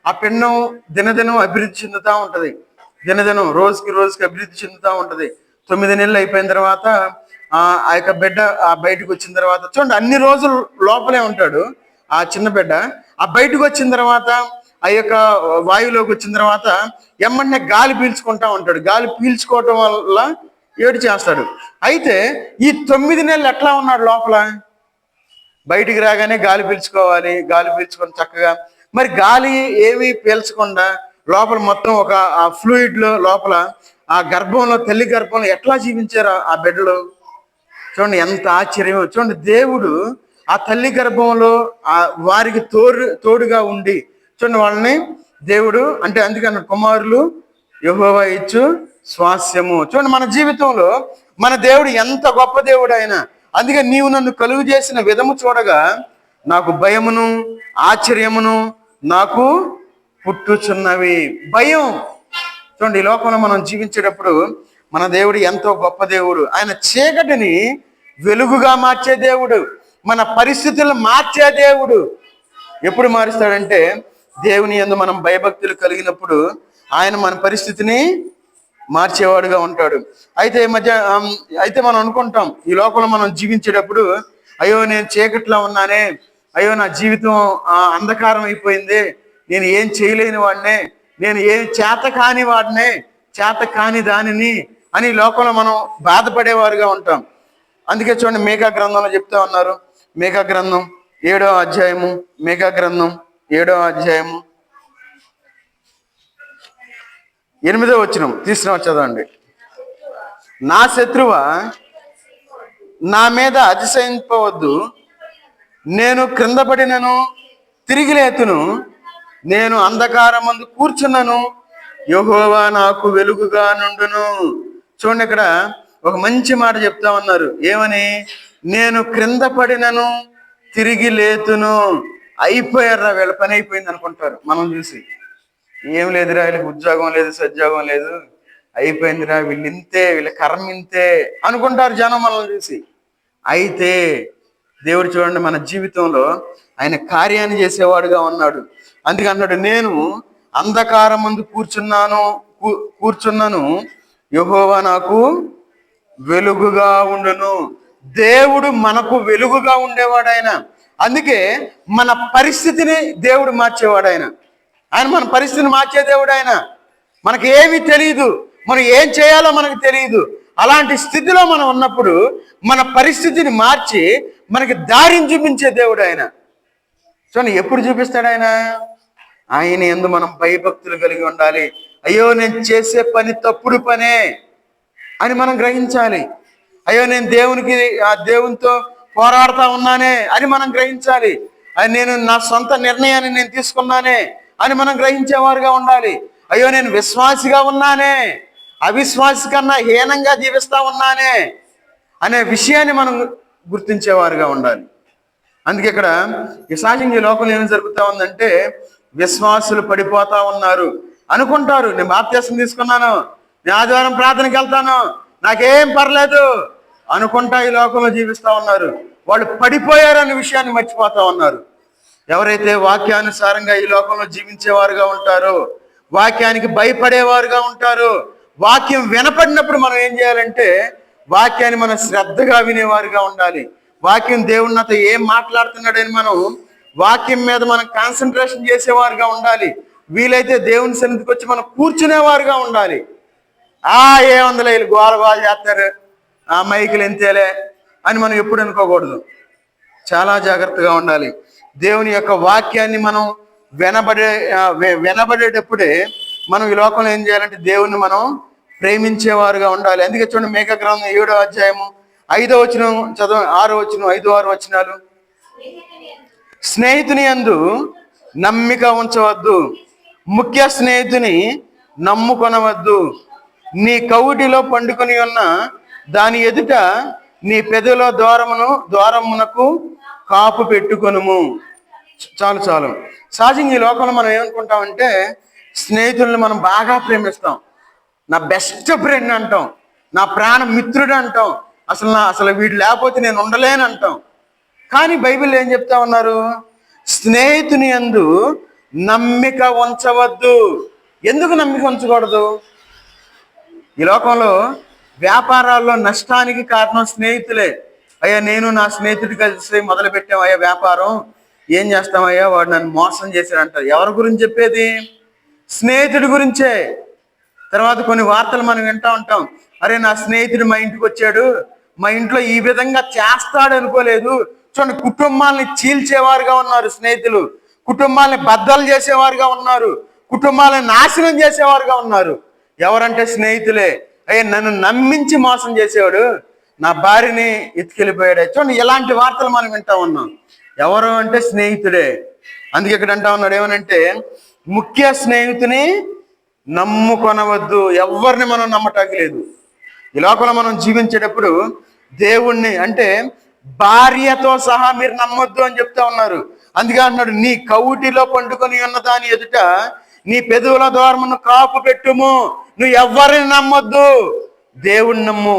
ఆ పిండం దినదినం అభివృద్ధి చెందుతూ ఉంటుంది. దినదినం రోజుకి అభివృద్ధి చెందుతూ ఉంటుంది. 9 నెలలు అయిపోయిన తర్వాత ఆ యొక్క బిడ్డ బయటకు వచ్చిన తర్వాత, చూడండి, అన్ని రోజులు లోపలే ఉంటాడు ఆ చిన్న బిడ్డ. ఆ బయటకు వచ్చిన తర్వాత ఆ యొక్క వాయువులోకి వచ్చిన తర్వాత ఎమ్మటనే గాలి పీల్చుకుంటా ఉంటాడు. గాలి పీల్చుకోవటం వల్ల ఏడు చేస్తాడు. అయితే ఈ 9 నెలలు ఎట్లా ఉన్నాడు లోపల? బయటికి రాగానే గాలి పీల్చుకోవాలి, గాలి పీల్చుకొని చక్కగా, మరి గాలి ఏమీ పీల్చకుండా లోపల మొత్తం ఒక ఆ ఫ్లూయిడ్లో లోపల ఆ గర్భంలో, తల్లి గర్భంలో ఎట్లా జీవించారు ఆ బిడ్డలు? చూడండి, ఎంత ఆశ్చర్యం. చూడండి, దేవుడు ఆ తల్లి గర్భంలో వారికి తోడుగా ఉండి, చూడండి, వాళ్ళని దేవుడు అంటే అందుకని కుమారులు యెహోవా ఇచ్చు స్వాస్యము. చూడండి, మన జీవితంలో మన దేవుడు ఎంత గొప్ప దేవుడు ఆయన. అందుకే నీవు నన్ను కలుగు చేసిన విధము చూడగా నాకు భయమును ఆశ్చర్యమును నాకు పుట్టుచున్నవి. భయం. చూడండి, ఈ లోకంలో మనం జీవించేటప్పుడు మన దేవుడు ఎంతో గొప్ప దేవుడు. ఆయన చీకటిని వెలుగుగా మార్చే దేవుడు, మన పరిస్థితులను మార్చే దేవుడు. ఎప్పుడు మారుస్తాడంటే, దేవుని యందు మనం భయభక్తులు కలిగినప్పుడు ఆయన మన పరిస్థితిని మార్చేవాడుగా ఉంటాడు. అయితే మనం అనుకుంటాం, ఈ లోకంలో మనం జీవించేటప్పుడు, అయ్యో నేను చీకట్లో ఉన్నానే, అయ్యో నా జీవితం అంధకారం అయిపోయింది, నేను ఏం చేయలేని వాడినే, నేను ఏం చేత కాని దానిని అని లోకంలో మనం బాధపడేవారుగా ఉంటాం. అందుకే చూడండి, మేకా గ్రంథంలో చెప్తా ఉన్నారు. మేకా గ్రంథం 7వ అధ్యాయము, మేకా గ్రంథం 7వ అధ్యాయము 8వ వచనం తీసుకుని చదవండి. నా శత్రువా, నా మీద అతిశయింపవద్దు, నేను క్రింద పడినను తిరిగి లేతును, నేను అంధకారమందు కూర్చున్నను, యెహోవా నాకు వెలుగుగా నుండును. చూడండి, ఇక్కడ ఒక మంచి మాట చెప్తా ఉన్నారు. ఏమని? నేను క్రింద పడినను తిరిగి లేతును. అయిపోయారా, వీళ్ళ పని అయిపోయింది అనుకుంటారు. మనం చూసి ఏం లేదురా, వీళ్ళకి ఉద్యోగం లేదు, సద్యోగం లేదు, అయిపోయిందిరా, వీళ్ళు ఇంతే, వీళ్ళ కర్మ ఇంతే అనుకుంటారు జనం మనల్ని చూసి. అయితే దేవుడు చూడండి, మన జీవితంలో ఆయన కార్యాన్ని చేసేవాడుగా ఉన్నాడు. అందుకే అన్నాడు, నేను అంధకారం ముందు కూర్చున్నాను, యెహోవా నాకు వెలుగుగా ఉండును. దేవుడు మనకు వెలుగుగా ఉండేవాడు ఆయన. అందుకే మన పరిస్థితిని దేవుడు మార్చేవాడు ఆయన. మన పరిస్థితిని మార్చే దేవుడు ఆయన. మనకి ఏమీ తెలియదు, మనం ఏం చేయాలో మనకు తెలియదు. అలాంటి స్థితిలో మనం ఉన్నప్పుడు మన పరిస్థితిని మార్చి మనకి దారిని చూపించే దేవుడు ఆయన. చూడండి, ఎప్పుడు చూపిస్తాడు ఆయన? ఆయన యందు మనం భయభక్తులు కలిగి ఉండాలి. అయ్యో నేను చేసే పని తప్పుడు పనే అని మనం గ్రహించాలి. అయ్యో నేను దేవునితో పోరాడుతా ఉన్నానే అని మనం గ్రహించాలి. అది నేను నా సొంత నిర్ణయాన్ని నేను తీసుకున్నానే అని మనం గ్రహించేవారుగా ఉండాలి. అయ్యో నేను విశ్వాసిగా ఉన్నానే, అవిశ్వాసి కన్నా హీనంగా జీవిస్తా ఉన్నానే అనే విషయాన్ని మనం గుర్తించేవారుగా ఉండాలి. అందుకే ఇక్కడ ఈ సహజంగా ఈ లోకంలో ఏం జరుగుతూ ఉందంటే, విశ్వాసులు పడిపోతా ఉన్నారు. అనుకుంటారు నేను బాప్తిస్మం తీసుకున్నాను, నేను ఆదివారం ప్రార్థనకి వెళ్తాను, నాకేం పర్లేదు అనుకుంటా ఈ లోకంలో జీవిస్తూ ఉన్నారు. వాళ్ళు పడిపోయారు అనే విషయాన్ని మర్చిపోతా ఉన్నారు. ఎవరైతే వాక్యానుసారంగా ఈ లోకంలో జీవించేవారుగా ఉంటారో, వాక్యానికి భయపడేవారుగా ఉంటారో, వాక్యం వినపడినప్పుడు మనం ఏం చేయాలంటే వాక్యాన్ని మనం శ్రద్ధగా వినేవారుగా ఉండాలి. వాక్యం దేవుడు నాతో ఏం మాట్లాడుతున్నాడని మనం వాక్యం మీద మనం కాన్సన్ట్రేషన్ చేసేవారుగా ఉండాలి. వీలైతే దేవుని సన్నిధికి వచ్చి మనం కూర్చునేవారుగా ఉండాలి. ఏముందలే వీళ్ళు గోల చేస్తారు, మైకులు ఎంతేలే అని మనం ఎప్పుడు అనుకోకూడదు. చాలా జాగ్రత్తగా ఉండాలి. దేవుని యొక్క వాక్యాన్ని మనం వినబడేటప్పుడే మనం ఈ లోకంలో ఏం చేయాలంటే దేవుణ్ణి మనం ప్రేమించేవారుగా ఉండాలి. అందుకే చూడండి, మేకా గ్రంథం 7వ అధ్యాయము 5వ వచనం చదువు, 6వ వచనం, 5, 6 వచనాలు. స్నేహితుని యందు నమ్మిక ఉంచవద్దు, ముఖ్య స్నేహితుని నమ్ముకొనవద్దు. నీ కౌటిలో పండుకొని ఉన్న దాని ఎదుట నీ పెదవుల ద్వారమునకు కాపు పెట్టుకొనుము. చాలు చాలు. సహజంగా ఈ లోకంలో మనం ఏమనుకుంటామంటే, స్నేహితుల్ని మనం బాగా ప్రేమిస్తాం. నా బెస్ట్ ఫ్రెండ్ అంటాం, నా ప్రాణ మిత్రుడు అంటాం, అసలు వీడు లేకపోతే నేను ఉండలేను అంటాం. కానీ బైబిల్ ఏం చెప్తా ఉన్నారు? స్నేహితుని యందు నమ్మిక ఉంచవద్దు. ఎందుకు నమ్మిక ఉంచకూడదు? ఈ లోకంలో వ్యాపారాల్లో నష్టానికి కారణం స్నేహితులే. అయ్యా నేను నా స్నేహితుడి కలిసి మొదలు పెట్టాం అయ్యా వ్యాపారం, ఏం చేస్తామయ్యా వాడు నన్ను మోసం చేశాడంటారు. ఎవరి గురించి చెప్పేది? స్నేహితుడి గురించే. తర్వాత కొన్ని వార్తలు మనం వింటూ ఉంటాం, అరే నా స్నేహితుడు మా ఇంటికి వచ్చాడు, మా ఇంట్లో ఈ విధంగా చేస్తాడు అనుకోలేదు. చూడండి, కుటుంబాలని చీల్చేవారుగా ఉన్నారు స్నేహితులు, కుటుంబాలని బద్దలు చేసేవారుగా ఉన్నారు, కుటుంబాలను నాశనం చేసేవారుగా ఉన్నారు. ఎవరంటే స్నేహితులే. అయ్యే నన్ను నమ్మించి మోసం చేసేవాడు, నా భార్యని ఎత్తుకెళ్ళిపోయాడు. చూడండి, ఇలాంటి వార్తలు మనం వింటా ఉన్నాం. ఎవరు అంటే స్నేహితుడే. అందుకే ఇక్కడ అంటా ఉన్నాడు ఏమనంటే, ముఖ్య స్నేహితుని నమ్ముకొనవద్దు. ఎవరిని మనం నమ్మటానికి లేదు. ఈ లోకంలో మనం జీవించేటప్పుడు దేవుణ్ణి అంటే భార్యతో సహా మీరు నమ్మొద్దు అని చెప్తా ఉన్నారు. అందుకే అంటున్నాడు, నీ కౌటిలో పండుకొని ఉన్న దాని ఎదుట నీ పెదవుల ద్వారమును కాపు పెట్టుము. నువ్వు ఎవరిని నమ్మొద్దు, దేవుణ్ణి నమ్ము.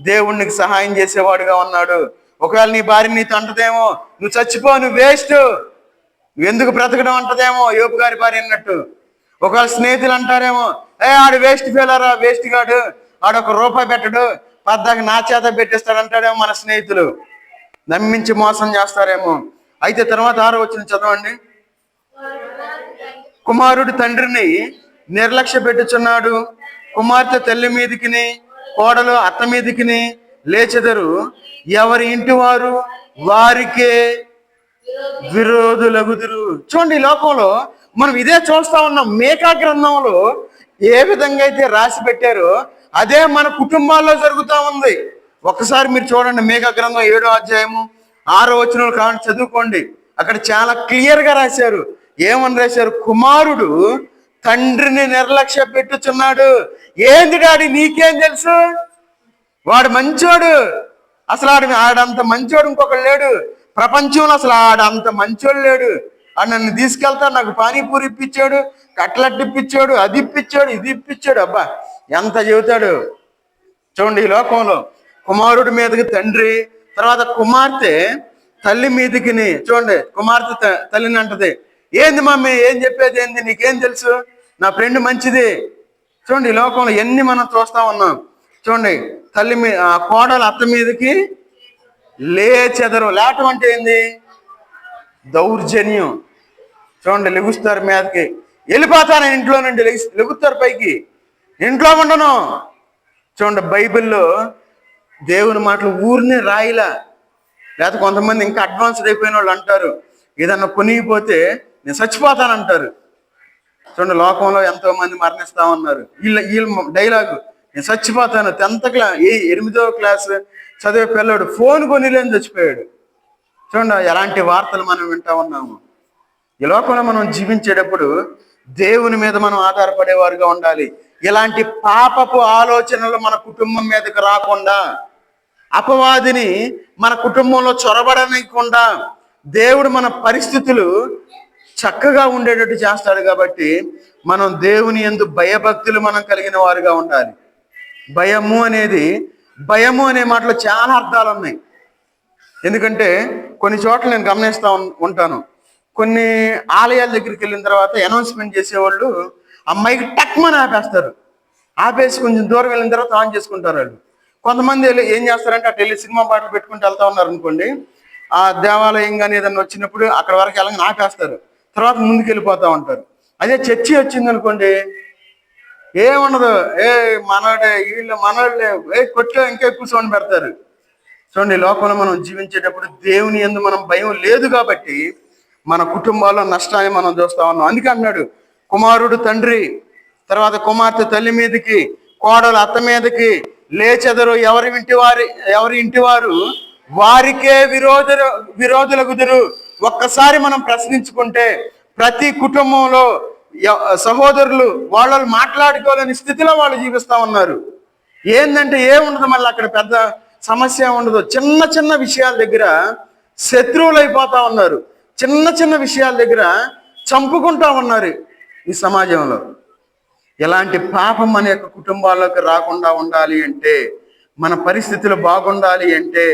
దేవుణ్ణికి సహాయం చేసేవాడుగా ఉన్నాడు. ఒకవేళ నీ భార్య నీతో అంటదేమో, నువ్వు చచ్చిపో, నువ్వు వేస్ట్, నువ్వు ఎందుకు బ్రతకడం అంటదేమో యోబు గారి భార్య అన్నట్టు. ఒకవేళ స్నేహితులు అంటారేమో, ఆడు వేస్ట్ ఫెయిలరా, వేస్ట్ గాడు, ఆడు ₹1 పెట్టడు, పద్దాక నా చేత పెట్టిస్తాడు అంటాడేమో మన స్నేహితులు. నమ్మించి మోసం చేస్తారేమో. అయితే తర్వాత 6వ వచనం చదవండి. కుమారుడు తండ్రిని నిర్లక్ష్య పెట్టుచున్నాడు, కుమార్తె తల్లి మీదికిని కోడలు అత్త మీదికిని లేచెదరు, ఎవరి ఇంటి వారు వారికే విరోధులగుదురు. చూడండి, ఈ లోకంలో మనం ఇదే చూస్తా ఉన్నాం. మేకా గ్రంథంలో ఏ విధంగా అయితే రాసి పెట్టారో అదే మన కుటుంబాల్లో జరుగుతూ ఉంది. ఒక్కసారి మీరు చూడండి, మేకా గ్రంథం 7వ అధ్యాయము 6వ వచనం కావాలి, చదువుకోండి. అక్కడ చాలా క్లియర్గా రాశారు. ఏమని రాశారు? కుమారుడు తండ్రిని నిర్లక్ష్య పెట్టుచున్నాడు. ఏంది డాడీ నీకేం తెలుసు, వాడు మంచోడు, అసలు ఆడంత మంచోడు ఇంకొకడు లేడు ప్రపంచంలో, అసలు ఆడంత మంచోడు లేడు, ఆడు నన్ను తీసుకెళ్తాడు, నాకు పానీపూరి ఇప్పించాడు, కట్లెట్ ఇప్పించాడు, అది ఇప్పించాడు, ఇది ఇప్పించాడు, అబ్బా ఎంత చెబుతాడు. చూడండి, ఈ లోకంలో కుమారుడి మీదకి తండ్రి, తర్వాత కుమార్తె తల్లి మీదకి. చూడండి, కుమార్తె తల్లిని అంటది, ఏంది మమ్మీ ఏం చెప్పేది, ఏంది నీకేం తెలుసు, నా ఫ్రెండ్ మంచిది. చూడండి, ఈ లోకంలో ఎన్ని మనం చూస్తా ఉన్నాం. చూడండి, తల్లి కోడలు అత్త మీదకి లేచెదరు. లేటం అంటే ఏంది? దౌర్జన్యం. చూడండి, లెగుస్తారు మీదకి, వెళ్ళిపోతాను ఇంట్లో నుండి, లెగుస్తారు పైకి, ఇంట్లో ఉండను. చూడండి, బైబిల్లో దేవుని మాటలు ఊరిని రాయిలా. లేకపోతే కొంతమంది ఇంకా అడ్వాన్స్డ్ అయిపోయిన వాళ్ళు అంటారు, ఏదన్నా కొనిగిపోతే నేను చచ్చిపోతానంటారు. చూడండి, లోకంలో ఎంతో మంది మరణిస్తా ఉన్నారు. వీళ్ళ డైలాగు, నేను చచ్చిపోతాను. 8వ క్లాస్ చదివే పిల్లోడు ఫోన్ కొనిలేని చచ్చిపోయాడు. చూడండి ఎలాంటి వార్తలు మనం వింటా ఉన్నాము. ఈ లోకంలో మనం జీవించేటప్పుడు దేవుని మీద మనం ఆధారపడేవారుగా ఉండాలి. ఇలాంటి పాపపు ఆలోచనలు మన కుటుంబం మీదకి రాకుండా, అపవాదిని మన కుటుంబంలో చొరబడనీయకుండా దేవుడు మన పరిస్థితులు చక్కగా ఉండేటట్టు చేస్తాడు. కాబట్టి మనం దేవుని యందు భయభక్తులు మనం కలిగిన వారుగా ఉండాలి. భయము అనే మాటలో చాలా అర్థాలు ఉన్నాయి. ఎందుకంటే కొన్ని చోట్ల నేను గమనిస్తూ ఉంటాను. కొన్ని ఆలయాల దగ్గరికి వెళ్ళిన తర్వాత అనౌన్స్మెంట్ చేసేవాళ్ళు అమ్మాయికి టక్మని ఆపేస్తారు. ఆపేసి కొంచెం దూరం వెళ్ళిన తర్వాత ఆన్ చేసుకుంటారు వాళ్ళు. కొంతమంది ఏం చేస్తారంటే అటు వెళ్ళి సినిమా పాటలు పెట్టుకుంటూ వెళ్తా ఉన్నారు అనుకోండి, ఆ దేవాలయం కానీ ఏదన్నా వచ్చినప్పుడు అక్కడ వరకు వెళ్ళని ఆపేస్తారు. తర్వాత ముందుకు వెళ్ళిపోతూ ఉంటారు. అదే చర్చి వచ్చింది అనుకోండి, ఏముండదు, మనోడే వీళ్ళు మనోళ్ళే, కొట్లో ఇంకా ఎక్కువ సౌండ్ పెడతారు. చూడండి, లోకంలో మనం జీవించేటప్పుడు దేవుని యందు మనం భయం లేదు కాబట్టి మన కుటుంబాల్లో నష్టాన్ని మనం చూస్తా ఉన్నాం. అందుకే అన్నాడు, కుమారుడు తండ్రి, తర్వాత కుమార్తె తల్లి మీదకి, కోడలు అత్త మీదకి లేచెదరు, ఎవరి ఇంటి వారు వారికే విరోధులగుదురు. ఒక్కసారి మనం ప్రశ్నించుకుంటే ప్రతి కుటుంబంలో సహోదరులు వాళ్ళు మాట్లాడుకోలేని స్థితిలో వాళ్ళు జీవిస్తా ఉన్నారు. ఏంటంటే ఏముండదు, మళ్ళీ అక్కడ పెద్ద సమస్య ఉండదు. చిన్న చిన్న విషయాల దగ్గర శత్రువులు అయిపోతా ఉన్నారు. చిన్న చిన్న విషయాల దగ్గర చంపుకుంటా ఉన్నారు ఈ సమాజంలో. ఎలాంటి పాపం మన యొక్క కుటుంబాల్లోకి రాకుండా ఉండాలి అంటే, మన పరిస్థితులు బాగుండాలి అంటే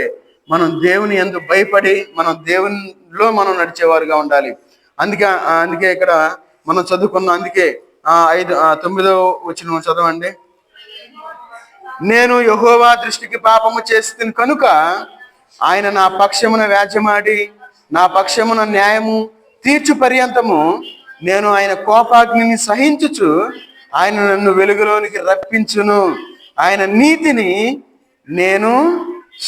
మనం దేవుని యందు భయపడి మనం దేవునిలో మనం నడిచేవారుగా ఉండాలి. అందుకే ఇక్కడ మనం చదువుకున్నాం. అందుకే 9వ వచనం చదవండి. నేను యెహోవా దృష్టికి పాపము చేసి కనుక ఆయన నా పక్షమున వ్యాజ్యమాడి నా పక్షమున న్యాయము తీర్చు పర్యంతము నేను ఆయన కోపాగ్నిని సహించుచు ఆయన నన్ను వెలుగులోనికి రప్పించును. ఆయన నీతిని నేను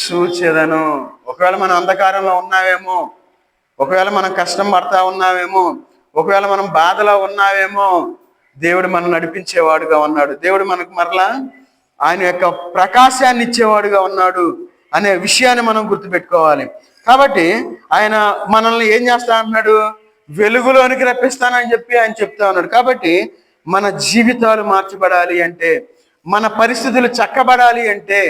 చూచెదను. ఒకవేళ మనం అంధకారంలో ఉన్నావేమో, ఒకవేళ మనం కష్టం పడతా ఉన్నావేమో, ఒకవేళ మనం బాధలో ఉన్నావేమో, దేవుడు మనం నడిపించేవాడుగా ఉన్నాడు. దేవుడు మనకు మరలా ఆయన యొక్క ప్రకాశాన్ని ఇచ్చేవాడుగా ఉన్నాడు అనే విషయాన్ని మనం గుర్తుపెట్టుకోవాలి. కాబట్టి ఆయన మనల్ని ఏం చేస్తా అంటున్నాడు, వెలుగులోనికి రప్పిస్తానని చెప్పి ఆయన చెప్తా ఉన్నాడు. కాబట్టి మన జీవితాలు మార్చబడాలి అంటే, మన పరిస్థితులు చక్కబడాలి అంటే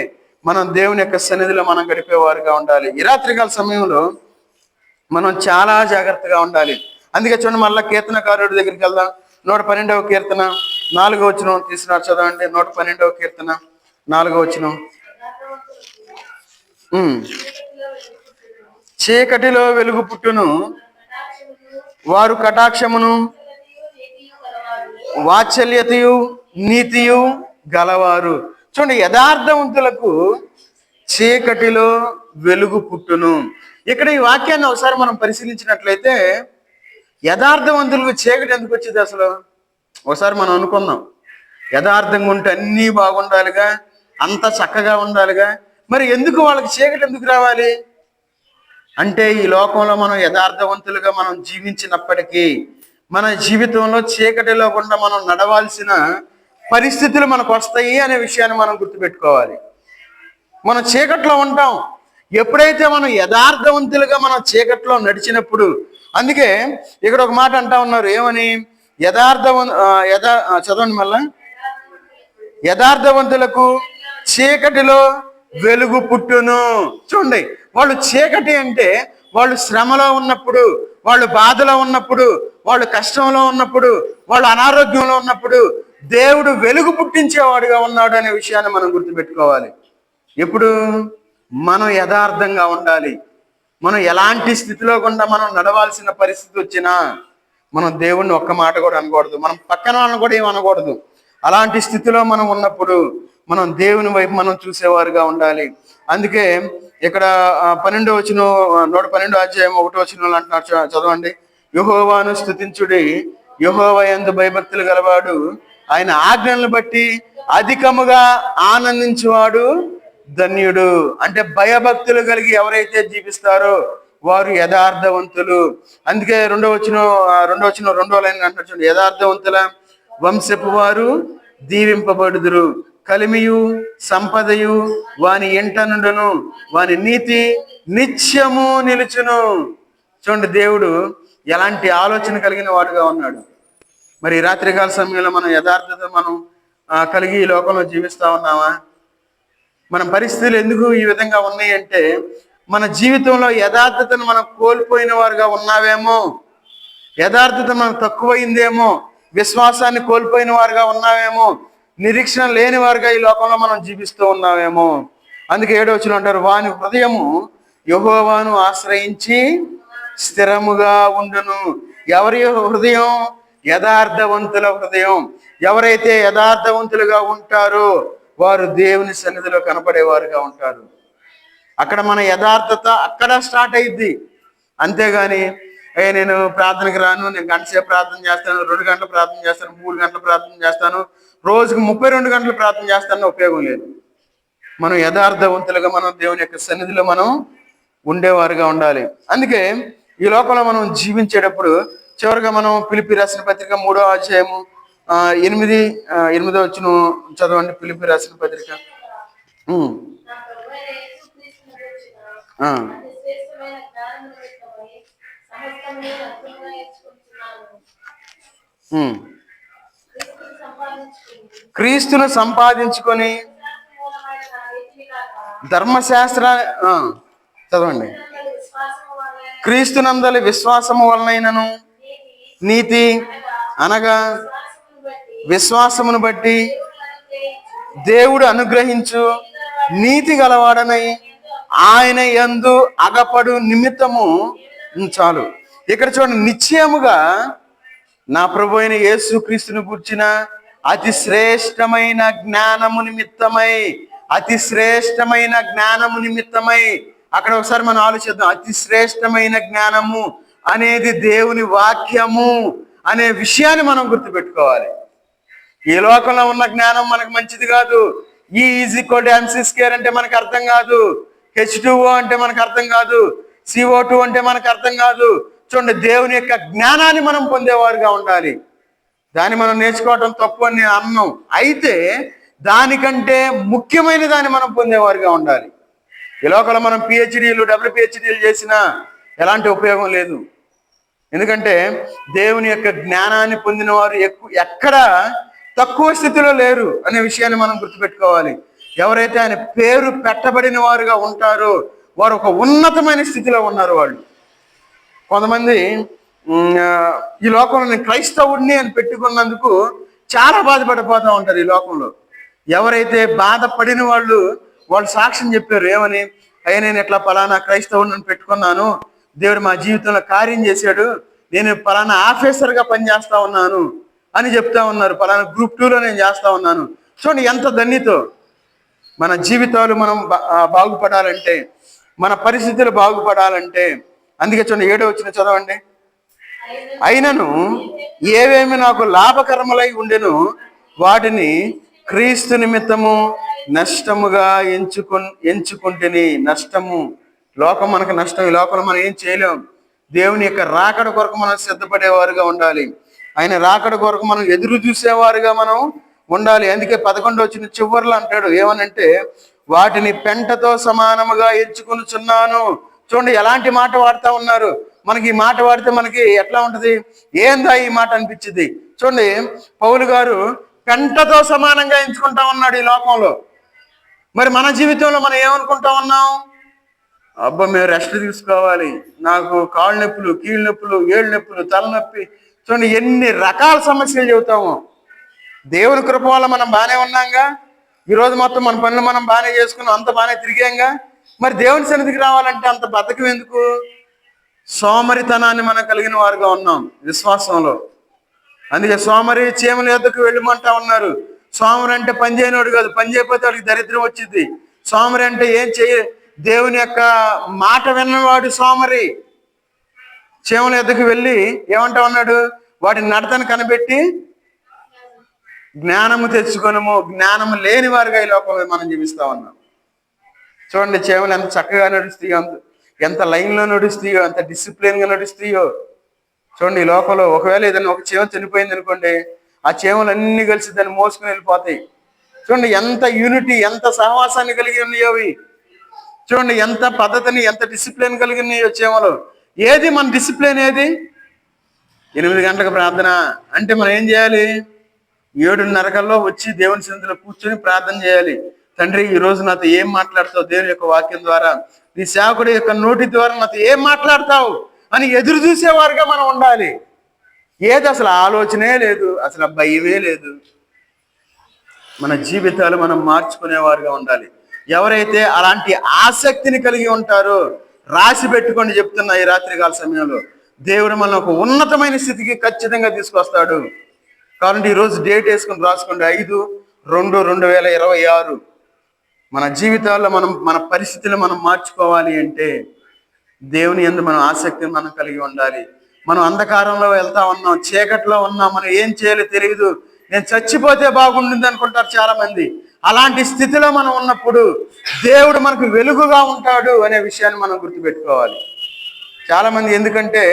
మనం దేవుని యొక్క సన్నిధిలో మనం గడిపేవారుగా ఉండాలి. ఈ రాత్రికాల సమయంలో మనం చాలా జాగ్రత్తగా ఉండాలి. అందుకే చూడండి, మళ్ళీ కీర్తనకారుడి దగ్గరికి వెళ్దాం. 112వ కీర్తన 4వ వచనం తీసుకున్నారు, చదవండి. 112వ కీర్తన 4వ వచనం. చీకటిలో వెలుగు పుట్టును, వారు కటాక్షమును వాత్సల్యతయు నీతియు గలవారు. చూడండి, యథార్థవంతులకు చీకటిలో వెలుగు పుట్టును. ఇక్కడ ఈ వాక్యాన్ని ఒకసారి మనం పరిశీలించినట్లయితే యథార్థవంతులకు చీకటి ఎందుకు వచ్చింది అసలు? ఒకసారి మనం అనుకుందాం. యథార్థంగా ఉంటే అన్నీ బాగుండాలిగా, అంత చక్కగా ఉండాలిగా, మరి ఎందుకు వాళ్ళకి చీకటి ఎందుకు రావాలి అంటే, ఈ లోకంలో మనం యథార్థవంతులుగా మనం జీవించినప్పటికీ మన జీవితంలో చీకటిలో గుండా మనం నడవాల్సిన పరిస్థితులు మనకు వస్తాయి అనే విషయాన్ని మనం గుర్తుపెట్టుకోవాలి. మనం చీకట్లో ఉంటాం. ఎప్పుడైతే మనం యథార్థవంతులుగా మనం చీకట్లో నడిచినప్పుడు, అందుకే ఇక్కడ ఒక మాట అంటా ఉన్నారు, ఏమని? చదవండి మళ్ళా. యథార్థవంతులకు చీకటిలో వెలుగు పుట్టును. చూడండి, వాళ్ళు చీకటి అంటే వాళ్ళు శ్రమలో ఉన్నప్పుడు, వాళ్ళు బాధలో ఉన్నప్పుడు, వాళ్ళు కష్టంలో ఉన్నప్పుడు, వాళ్ళు అనారోగ్యంలో ఉన్నప్పుడు దేవుడు వెలుగు పుట్టించేవాడుగా ఉన్నాడు అనే విషయాన్ని మనం గుర్తుపెట్టుకోవాలి. ఎప్పుడు మనం యథార్థంగా ఉండాలి. మనం ఎలాంటి స్థితిలో గుండా మనం నడవాల్సిన పరిస్థితి వచ్చినా మనం దేవుణ్ణి ఒక్క మాట కూడా అనకూడదు, మనం పక్కన వాళ్ళని కూడా ఏం అనకూడదు. అలాంటి స్థితిలో మనం ఉన్నప్పుడు మనం దేవుని వైపు మనం చూసేవారుగా ఉండాలి. అందుకే ఇక్కడ 12వ వచనం, 112వ అధ్యాయం 1వ వచనం అంటున్నారు, చదవండి. యెహోవాను స్తుతించుడి, యెహోవా యందు భయభక్తులు గలవాడు ఆయన ఆజ్ఞలను బట్టి అధికముగా ఆనందించువాడు ధన్యుడు. అంటే భయభక్తులు కలిగి ఎవరైతే జీవిస్తారో వారు యథార్థవంతులు. అందుకే 2వ వచనం 2వ లైన్ అంటారు, యథార్థవంతుల వంశపు వారు దీవింపబడుదురు. కలిమియు సంపదయు వాని ఎంట నుండును, వాని నీతి నిత్యము నిలుచును. చూడండి, దేవుడు ఎలాంటి ఆలోచన కలిగిన వాడుగా ఉన్నాడు. మరి రాత్రికాల సమయంలో మనం యథార్థత మనం కలిగి ఈ లోకంలో జీవిస్తా ఉన్నామా? మన పరిస్థితులు ఎందుకు ఈ విధంగా ఉన్నాయంటే, మన జీవితంలో యథార్థతను మనం కోల్పోయిన వారుగా ఉన్నావేమో, యథార్థత మనకు తక్కువైందేమో, విశ్వాసాన్ని కోల్పోయిన వారుగా ఉన్నావేమో, నిరీక్షణ లేని వారుగా ఈ లోకంలో మనం జీవిస్తూ ఉన్నావేమో. అందుకే 7వ వచనం అంటారు, వాని హృదయము యెహోవాను ఆశ్రయించి స్థిరముగా ఉండును. ఎవరి హృదయం? యథార్థవంతుల హృదయం. ఎవరైతే యథార్థవంతులుగా ఉంటారో వారు దేవుని సన్నిధిలో కనపడేవారుగా ఉంటారు. అక్కడ మన యథార్థత అక్కడ స్టార్ట్ అయ్యిద్ది. అంతేగాని నేను ప్రార్థనకి రాను, నేను గంట సేపు ప్రార్థన చేస్తాను, 2 గంటలు ప్రార్థన చేస్తాను, 3 గంటలు ప్రార్థన చేస్తాను, రోజుకి 32 గంటలు ప్రార్థన చేస్తానని ఉపయోగం లేదు. మనం యథార్థవంతులుగా మనం దేవుని యొక్క సన్నిధిలో మనం ఉండేవారుగా ఉండాలి. అందుకే ఈ లోకంలో మనం జీవించేటప్పుడు చివరిగా మనం ఫిలిప్పీ రాసిన పత్రిక 3వ అధ్యాయము 8వ వచనం చదవండి. ఫిలిప్పీ రాసిన పత్రిక క్రీస్తును సంపాదించుకొని ధర్మశాస్త్ర చదవండి. క్రీస్తునందలి విశ్వాసము వలనైనను నీతి అనగా విశ్వాసమును బట్టి దేవుడు అనుగ్రహించు నీతి గలవాడనై ఆయన యందు అగపడు నిమిత్తము. చాలు. ఇక్కడ చూడండి, నిశ్చయముగా నా ప్రభు అయిన యేసు క్రీస్తును గూర్చిన అతి శ్రేష్టమైన జ్ఞానము నిమిత్తమై, అతి శ్రేష్టమైన జ్ఞానము నిమిత్తమై. అక్కడ ఒకసారి మనం ఆలోచిద్దాం. అతి శ్రేష్టమైన జ్ఞానము అనేది దేవుని వాక్యము అనే విషయాన్ని మనం గుర్తుపెట్టుకోవాలి. ఈ లోకంలో ఉన్న జ్ఞానం మనకు మంచిది కాదు. E=mc² అంటే మనకు అర్థం కాదు, H2O అంటే మనకు అర్థం కాదు, CO2 అంటే మనకు అర్థం కాదు. చూడండి, దేవుని యొక్క జ్ఞానాన్ని మనం పొందేవారుగా ఉండాలి. దాన్ని మనం నేర్చుకోవటం తప్పు అని నేను అన్నాం. అయితే దానికంటే ముఖ్యమైన దాన్ని మనం పొందేవారుగా ఉండాలి. ఈ లోకంలో మనం PhDలు WPhDలు చేసినా ఎలాంటి ఉపయోగం లేదు. ఎందుకంటే దేవుని యొక్క జ్ఞానాన్ని పొందిన వారు ఎక్కడ తక్కువ స్థితిలో లేరు అనే విషయాన్ని మనం గుర్తుపెట్టుకోవాలి. ఎవరైతే ఆయన పేరు పెట్టబడిన వారుగా ఉంటారో వారు ఒక ఉన్నతమైన స్థితిలో ఉన్నారు. వాళ్ళు కొంతమంది ఈ లోకంలో నేను క్రైస్తవుడిని అని పెట్టుకున్నందుకు చాలా బాధపడిపోతూ ఉంటారు ఈ లోకంలో. ఎవరైతే బాధపడిన వాళ్ళు సాక్ష్యం చెప్పారు. ఏమని? అయ్యా, నేను ఎట్లా పలానా క్రైస్తవుడిని పెట్టుకున్నాను, దేవుడు మా జీవితంలో కార్యం చేశాడు, నేను పలానా ఆఫీసర్గా పనిచేస్తా ఉన్నాను అని చెప్తా ఉన్నారు. పలానా గ్రూప్ 2లో నేను చేస్తా ఉన్నాను. చూడండి ఎంత ధన్యతో. మన జీవితాలు మనం బాగుపడాలంటే, మన పరిస్థితులు బాగుపడాలంటే, అందుకే చూడండి 7వ వచనం చదవండి. అయినను ఏవేమి నాకు లాభకరములై ఉండెను వాటిని క్రీస్తు నిమిత్తము నష్టముగా ఎంచుకుంటేని. నష్టము, లోకం మనకు నష్టం. ఈ లోకంలో మనం ఏం చేయలేం. దేవుని యొక్క రాకడ కొరకు మనం సిద్ధపడేవారుగా ఉండాలి. ఆయన రాకడ కొరకు మనం ఎదురు చూసేవారుగా మనం ఉండాలి. అందుకే 11వ వచనం చివరిలో అంటాడు ఏమనంటే, వాటిని పెంటతో సమానముగా ఎంచుకొనుచున్నాను. చూడండి ఎలాంటి మాట వాడుతూ ఉన్నారు. మనకి ఈ మాట వాడితే మనకి ఎట్లా ఉంటది? ఏందా ఈ మాట అనిపించింది. చూడండి, పౌలు గారు పెంటతో సమానంగా ఎంచుకుంటా ఉన్నాడు ఈ లోకంలో. మరి మన జీవితంలో మనం ఏమనుకుంటా ఉన్నాం? అబ్బా, మేము రెస్ట్ తీసుకోవాలి, నాకు కాళ్ళు నొప్పులు, కీళ్ళ నొప్పులు, ఏళ్ళు నొప్పులు, తలనొప్పి. చూడండి ఎన్ని రకాల సమస్యలు చెబుతాము. దేవుని కృప వల్ల మనం బాగానే ఉన్నాంగా. ఈరోజు మొత్తం మన పనులు మనం బాగానే చేసుకున్నాం, అంత బాగానే తిరిగాంగా. మరి దేవుని సన్నిధికి రావాలంటే అంత బద్ధకం ఎందుకు? సోమరితనాన్ని మనం కలిగిన వారుగా ఉన్నాం విశ్వాసంలో. అందుకే సోమరి చీమల యొద్దకు వెళ్ళమంటా ఉన్నారు. సోమరి అంటే పని చేయనోడు కాదు, పని చేయకపోతే వాడికి దరిద్రం వచ్చింది. సోమరి అంటే ఏం దేవుని యొక్క మాట విన్నవాడు సోమరి. చీమల యొద్దకు వెళ్ళి ఏమంటా ఉన్నాడు? వాటి నడతను కనిపెట్టి జ్ఞానము తెచ్చుకొనము. జ్ఞానము లేని వారుగా ఈ లోకంలో మనం జీవిస్తా ఉన్నాం. చూడండి, చీమలు ఎంత చక్కగా నడుస్తాయో, ఎంత లైన్లో నడుస్తాయో, ఎంత డిసిప్లిన్గా నడుస్తాయో. చూడండి, ఈ లోకంలో ఒకవేళ ఏదైనా ఒక చీమ చనిపోయింది అనుకోండి, ఆ చీమలు అన్ని కలిసి దాన్ని మోసుకుని వెళ్ళిపోతాయి. చూడండి ఎంత యూనిటీ, ఎంత సహవాసాన్ని కలిగి ఉన్నాయో అవి. చూడండి ఎంత పద్ధతిని, ఎంత డిసిప్లిన్ కలిగి ఉన్నాయో చేమలు. ఏది మన డిసిప్లిన్? ఏది? 8 గంటలకు ప్రార్థన అంటే మనం ఏం చేయాలి? 7:30 వచ్చి దేవుని సన్నిధిలో కూర్చొని ప్రార్థన చేయాలి. తండ్రి, ఈ రోజు నాతో ఏం మాట్లాడతావు? దేవుని యొక్క వాక్యం ద్వారా, నీ సేవకుడి యొక్క నోటి ద్వారా నాతో ఏం మాట్లాడతావు అని ఎదురు చూసేవారుగా మనం ఉండాలి. ఏది అసలు ఆలోచనే లేదు, అసలు భయమే లేదు. మన జీవితాలు మనం మార్చుకునేవారుగా ఉండాలి. ఎవరైతే అలాంటి ఆసక్తిని కలిగి ఉంటారో రాసి పెట్టుకొని చెప్తున్నా, ఈ రాత్రికాల సమయంలో దేవుడు మనం ఒక ఉన్నతమైన స్థితికి ఖచ్చితంగా తీసుకొస్తాడు. కాబట్టి ఈరోజు డేట్ వేసుకొని రాసుకోండి, 5/2/2026. మన జీవితాల్లో మన పరిస్థితులు మనం మార్చుకోవాలి అంటే దేవుని యందు మనం ఆసక్తిని మనం కలిగి ఉండాలి. మనం అంధకారంలో వెళ్తా ఉన్నాం, చీకట్లో ఉన్నాం, మనం ఏం చేయాలో తెలియదు, నేను చచ్చిపోతే బాగుంటుంది అనుకుంటారు చాలా మంది. అలాంటి స్థితిలో మనం ఉన్నప్పుడు దేవుడు మనకు వెలుగుగా ఉంటాడు అనే విషయాన్ని మనం గుర్తుపెట్టుకోవాలి. చాలా మంది ఎందుకంటే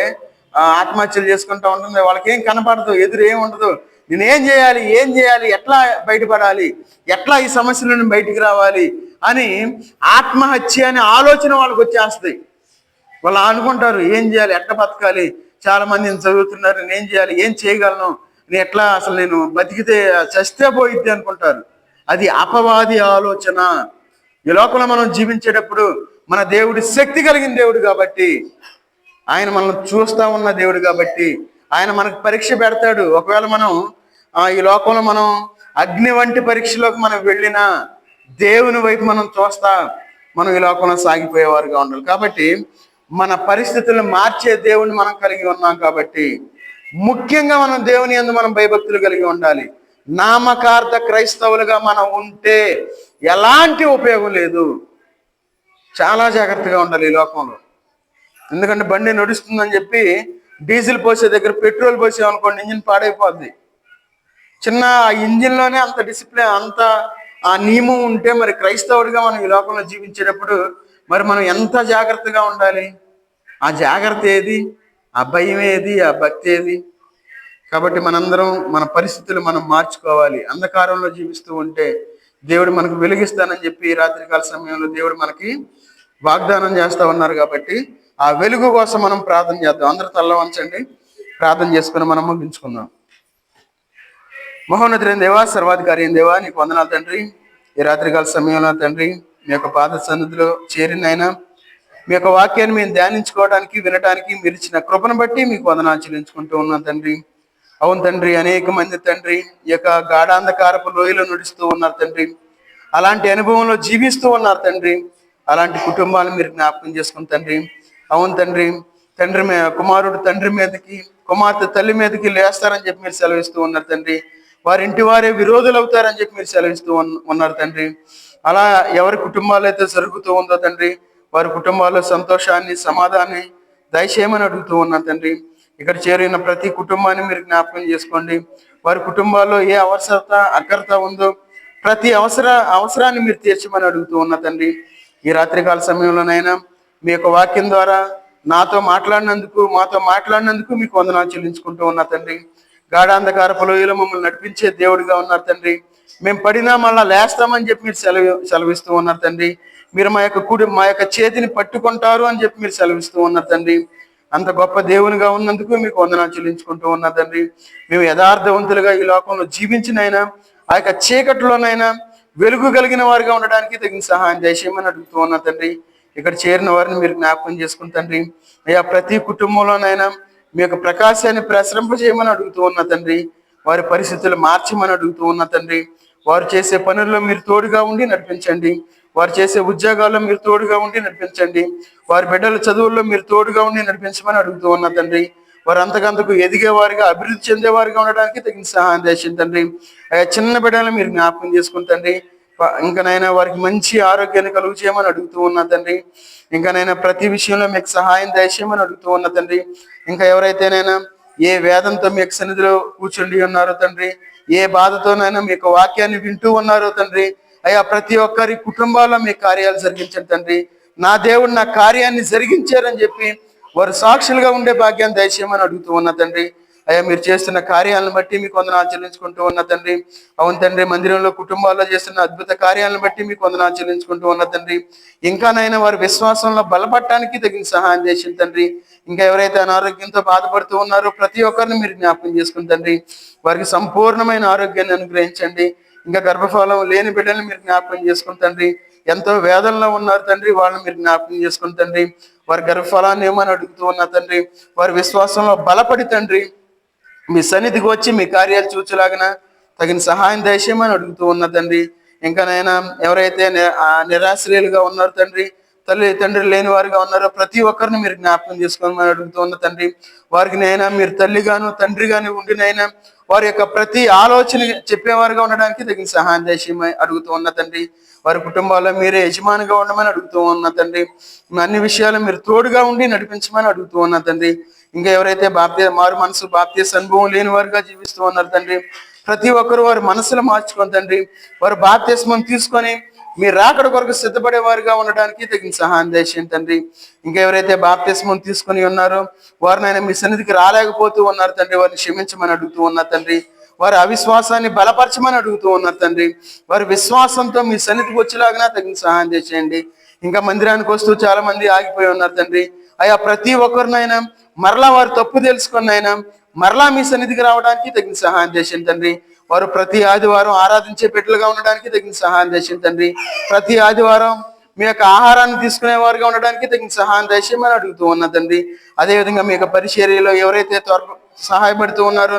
ఆత్మహత్యలు చేసుకుంటూ ఉంటుంది, వాళ్ళకి ఏం కనపడదు, ఎదురు ఏం ఉండదు. నేనేం చేయాలి, ఏం చేయాలి, ఎట్లా బయటపడాలి, ఎట్లా ఈ సమస్య నుండి బయటికి రావాలి అని ఆత్మహత్య అనే ఆలోచన వాళ్ళకి వచ్చేస్తాయి. వాళ్ళు అనుకుంటారు ఏం చేయాలి, ఎట్లా బతకాలి, చాలా మంది చదువుతున్నారు, నేనేం చేయాలి, ఏం చేయగలను, నేను ఎట్లా, అసలు నేను బతికితే చస్తే పోయిద్ది అనుకుంటారు. అది అపవాది ఆలోచన. ఈ లోకంలో మనం జీవించేటప్పుడు మన దేవుడు శక్తి కలిగిన దేవుడు కాబట్టి, ఆయన మనల్ని చూస్తా ఉన్న దేవుడు కాబట్టి ఆయన మనకు పరీక్ష పెడతాడు. ఒకవేళ మనం ఈ లోకంలో మనం అగ్ని వంటి పరీక్షలోకి మనం వెళ్ళినా దేవుని వైపు మనం చూస్తా మనం ఈ లోకంలో సాగిపోయేవారుగా ఉండాలి. కాబట్టి మన పరిస్థితులను మార్చే దేవుని మనం కలిగి ఉన్నాం కాబట్టి ముఖ్యంగా మనం దేవుని యందు మనం భయభక్తులు కలిగి ఉండాలి. నామకార్థ క్రైస్తవులుగా మనం ఉంటే ఎలాంటి ఉపయోగం లేదు. చాలా జాగ్రత్తగా ఉండాలి ఈ లోకంలో. ఎందుకంటే బండి నడుస్తుందని చెప్పి డీజిల్ పోసే దగ్గర పెట్రోల్ పోసామనుకోండి, ఇంజిన్ పాడైపోద్ది. చిన్న ఇంజిన్లోనే అంత డిసిప్లిన్, అంత ఆ నియమం ఉంటే మరి క్రైస్తవుడిగా మనం ఈ లోకంలో జీవించేటప్పుడు మరి మనం ఎంత జాగ్రత్తగా ఉండాలి? ఆ జాగ్రత్త ఏది? ఆ భయం ఏది? ఆ భక్తి ఏది? కాబట్టి మనందరం మన పరిస్థితులు మనం మార్చుకోవాలి. అంధకారంలో జీవిస్తూ ఉంటే దేవుడు మనకు వెలుగిస్తానని చెప్పి రాత్రికాల సమయంలో దేవుడు మనకి వాగ్దానం చేస్తా ఉన్నారు. కాబట్టి ఆ వెలుగు కోసం మనం ప్రార్థన చేద్దాం. అందరూ తల్ల వంచండి, ప్రార్థన చేసుకుని మనం ముగించుకుందాం. మహోన్నతుడైన దేవా, సర్వాధికారి అయిన దేవా, నీకు వందనాలు తండ్రి. ఈ రాత్రికాల సమయంలో తండ్రి మీ యొక్క పాద సన్నిధిలో చేరినైనా మీ యొక్క వాక్యాన్ని మేము ధ్యానించుకోవడానికి, వినడానికి మీరు ఇచ్చిన కృపను బట్టి మీకు వందనాలు చెల్లించుకుంటూ ఉన్నాం తండ్రి. అవును తండ్రి, అనేక మంది తండ్రి ఈ యొక్క గాఢాంధకారపు లోయలో నడుస్తూ ఉన్నారు తండ్రి. అలాంటి అనుభవంలో జీవిస్తూ ఉన్నారు తండ్రి. అలాంటి కుటుంబాలను మీరు జ్ఞాపకం చేసుకుని తండ్రి. అవును తండ్రి, కుమారుడు తండ్రి మీదకి, కుమార్తె తల్లి మీదకి లేస్తారని చెప్పి మీరు సెలవిస్తూ ఉన్నారు తండ్రి. వారి ఇంటి వారే విరోధులు అవుతారని చెప్పి మీరు సెలవిస్తూ ఉన్నారు తండ్రి. అలా ఎవరి కుటుంబాలు అయితే జరుగుతూ ఉందో తండ్రి, వారి కుటుంబాల్లో సంతోషాన్ని, సమాధానాన్ని దయచేయమని అడుగుతూ ఉన్నారు తండ్రి. ఇక్కడ చేరిన ప్రతి కుటుంబాన్ని మీరు జ్ఞాపకం చేసుకోండి. వారి కుటుంబాల్లో ఏ అక్కరత ఉందో ప్రతి అవసరాన్ని మీరు తీర్చమని అడుగుతూ ఉన్న తండ్రి. ఈ రాత్రికాల సమయంలోనైనా మీ యొక్క వాక్యం ద్వారా మాతో మాట్లాడినందుకు మీకు వందనాలు చెల్లించుకుంటూ ఉన్నా తండ్రి. గాఢాంధకారపు లోయలో మమ్మల్ని నడిపించే దేవుడిగా ఉన్నారు తండ్రి. మేము పడినా మళ్ళా లేస్తామని చెప్పి మీరు సెలవిస్తూ ఉన్నారు తండ్రి. మీరు మా యొక్క చేతిని పట్టుకుంటారు అని చెప్పి మీరు సెలవిస్తూ ఉన్నారు తండ్రి. అంత గొప్ప దేవునిగా ఉన్నందుకు మీకు వందనాలు చెల్లించుకుంటూ ఉన్నా తండ్రి. మేము యథార్థవంతులుగా ఈ లోకంలో జీవించినైనా ఆ యొక్క చీకటిలోనైనా వెలుగు కలిగిన వారిగా ఉండడానికి తగిన సహాయం దయచేయమని అడుగుతూ ఉన్నా తండ్రి. ఇక్కడ చేరిన వారిని మీరు జ్ఞాపకం చేసుకుని తండ్రి, అయ్యా ప్రతి కుటుంబంలోనైనా మీ యొక్క ప్రకాశాన్ని ప్రసరింపజేయమని అడుగుతూ ఉన్నా తండ్రి. వారి పరిస్థితులు మార్చమని అడుగుతూ ఉన్నా తండ్రి. వారు చేసే పనుల్లో మీరు తోడుగా ఉండి నడిపించండి. వారు చేసే ఉద్యోగాల్లో మీరు తోడుగా ఉండి నడిపించండి. వారి బిడ్డల చదువుల్లో మీరు తోడుగా ఉండి నడిపించమని అడుగుతూ ఉన్నా తండ్రి. వారు అంతకంతకు ఎదిగేవారుగా, అభివృద్ధి చెందేవారుగా ఉండడానికి తగిన సహాయం చేసింది తండ్రి. అయ్యా చిన్న బిడ్డలను మీరు జ్ఞాపకం చేసుకుని తండ్రి. ఇంకనైనా వారికి మంచి ఆరోగ్యాన్ని కలుగు చేయమని అడుగుతూ ఉన్నా తండ్రి. ఇంకనైనా ప్రతి విషయంలో మీకు సహాయం దయచేయమని అడుగుతూ ఉన్నా తండ్రి. ఇంకా ఎవరైతేనైనా ఏ వేదంతో మీ యొక్క సన్నిధిలో కూర్చుండి ఉన్నారో తండ్రి, ఏ బాధతోనైనా మీ యొక్క వాక్యాన్ని వింటూ ఉన్నారో తండ్రి, అయ్యా ప్రతి ఒక్కరి కుటుంబాల్లో మీ కార్యాలు జరిగించండి తండ్రి. నా దేవుడు నా కార్యాన్ని జరిగించారని చెప్పి వారు సాక్షులుగా ఉండే భాగ్యాన్ని దయచేయమని అడుగుతూ ఉన్నా తండ్రి. అయ్యా మీరు చేస్తున్న కార్యాలను బట్టి మీకు వందనాలు చెల్లించుకుంటూ ఉన్న తండ్రి. అవును తండ్రి, మందిరంలో కుటుంబాల్లో చేస్తున్న అద్భుత కార్యాలను బట్టి మీకు వందనాలు చెల్లించుకుంటూ ఉన్న తండ్రి. ఇంకానైనా వారి విశ్వాసంలో బలపడటానికి తగిన సహాయం చేసిన తండ్రి. ఇంకా ఎవరైతే అనారోగ్యంతో బాధపడుతూ ఉన్నారో ప్రతి ఒక్కరిని మీరు జ్ఞాపకం చేసుకుని తండ్రి, వారికి సంపూర్ణమైన ఆరోగ్యాన్ని అనుగ్రహించండి. ఇంకా గర్భఫలం లేని బిడ్డల్ని మీరు జ్ఞాపకం చేసుకుని తండ్రి, ఎంతో వేదనలో ఉన్నారు తండ్రి, వాళ్ళని మీరు జ్ఞాపకం చేసుకుని తండ్రి, వారి గర్భఫలాన్ని ఏమని అడుగుతూ ఉన్నా తండ్రి, వారి విశ్వాసంలో బలపడి తండ్రి మీ సన్నిధికి వచ్చి మీ కార్యాలు చూచలాగిన తగిన సహాయం దయచేయమని అడుగుతూ ఉన్న తండ్రి. ఇంకానైనా ఎవరైతే నిరాశ్రయులుగా ఉన్నారు తండ్రి, తల్లి తండ్రి లేని వారుగా ఉన్నారో ప్రతి ఒక్కరిని మీరు జ్ఞాపకం చేసుకోమని అడుగుతూ ఉన్న తండ్రి. వారికి నైనా మీరు తల్లిగాను తండ్రిగాను ఉండినైనా వారి యొక్క ప్రతి ఆలోచన చెప్పేవారుగా ఉండడానికి తగిన సహాయం దయచేయమని అడుగుతూ ఉన్న తండ్రి. వారి కుటుంబాల్లో మీరే యజమానిగా ఉండమని అడుగుతూ ఉన్న తండ్రి. అన్ని విషయాలు మీరు తోడుగా ఉండి నడిపించమని అడుగుతూ ఉన్న తండ్రి. ఇంకా ఎవరైతే మారు మనసు బాప్తీస అనుభవం లేని వారుగా జీవిస్తూ ఉన్నారు తండ్రి, ప్రతి ఒక్కరు వారి మనసులు మార్చుకొని తండ్రి, వారు బాప్తిస్మం తీసుకొని మీరు రాకడ కొరకు సిద్ధపడే వారిగా ఉండడానికి తగిన సహాయం దయచేయండి తండ్రి. ఇంకా ఎవరైతే బాప్తిస్మం తీసుకొని ఉన్నారో వారినైనా మీ సన్నిధికి రాలేకపోతూ ఉన్నారు తండ్రి, వారిని క్షమించమని అడుగుతూ ఉన్నారు తండ్రి. వారి అవిశ్వాసాన్ని బలపరచమని అడుగుతూ ఉన్నారు తండ్రి. వారి విశ్వాసంతో మీ సన్నిధికి వచ్చేలాగా తగిన సహాయం చేయండి. ఇంకా మందిరానికి వస్తూ చాలా మంది ఆగిపోయి ఉన్నారు తండ్రి. అయ్యా ప్రతి ఒక్కరినైనా మరలా వారు తప్పు తెలుసుకున్నైనా మరలా మీ సన్నిధికి రావడానికి తగిన సహాయం చేయండి తండ్రి. వారు ప్రతి ఆదివారం ఆరాధించే బిడ్డలుగా ఉండడానికి తగిన సహాయం చేయండి తండ్రి. ప్రతి ఆదివారం మీ యొక్క ఆహారాన్ని తీసుకునే వారుగా ఉండడానికి తగిన సహాయం దయచేయమని అడుగుతూ ఉన్న తండ్రి. అదేవిధంగా మీ యొక్క పరిచర్యలో ఎవరైతే సహాయపడుతూ ఉన్నారో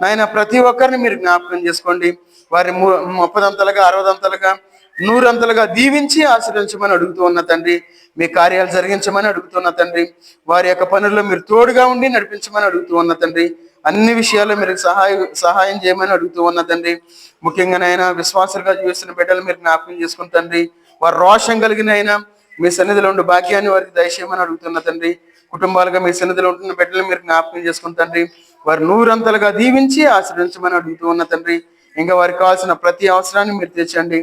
నాయన ప్రతి ఒక్కరిని మీరు జ్ఞాపకం చేసుకోండి. వారి 30 60 100 దీవించి ఆశీర్వదించమని అడుగుతూ ఉన్న తండ్రి. మీ కార్యాలు జరిగించమని అడుగుతున్న తండ్రి. వారి యొక్క పనుల్లో మీరు తోడుగా ఉండి నడిపించమని అడుగుతూ ఉన్న తండ్రి. అన్ని విషయాల్లో మీరు సహాయం చేయమని అడుగుతూ ఉన్న తండ్రి. ముఖ్యంగా నైనా విశ్వాసులుగా జీవిస్తున్న బిడ్డలు మీరు జ్ఞాపకం చేసుకున్న తండ్రి. వారు రోషం కలిగిన అయినా మీ సన్నిధిలో ఉండే భాగ్యాన్ని వారికి దయచేయమని అడుగుతున్న తండ్రి. కుటుంబాలుగా మీ సన్నిధిలో ఉంటున్న బిడ్డలు మీరు జ్ఞాపకం చేసుకున్న తండ్రి. వారు 100 దీవించి ఆశ్రయించమని అడుగుతూ ఉన్న తండ్రి. ఇంకా వారికి కావాల్సిన ప్రతి అవసరాన్ని మీరు తెచ్చండి.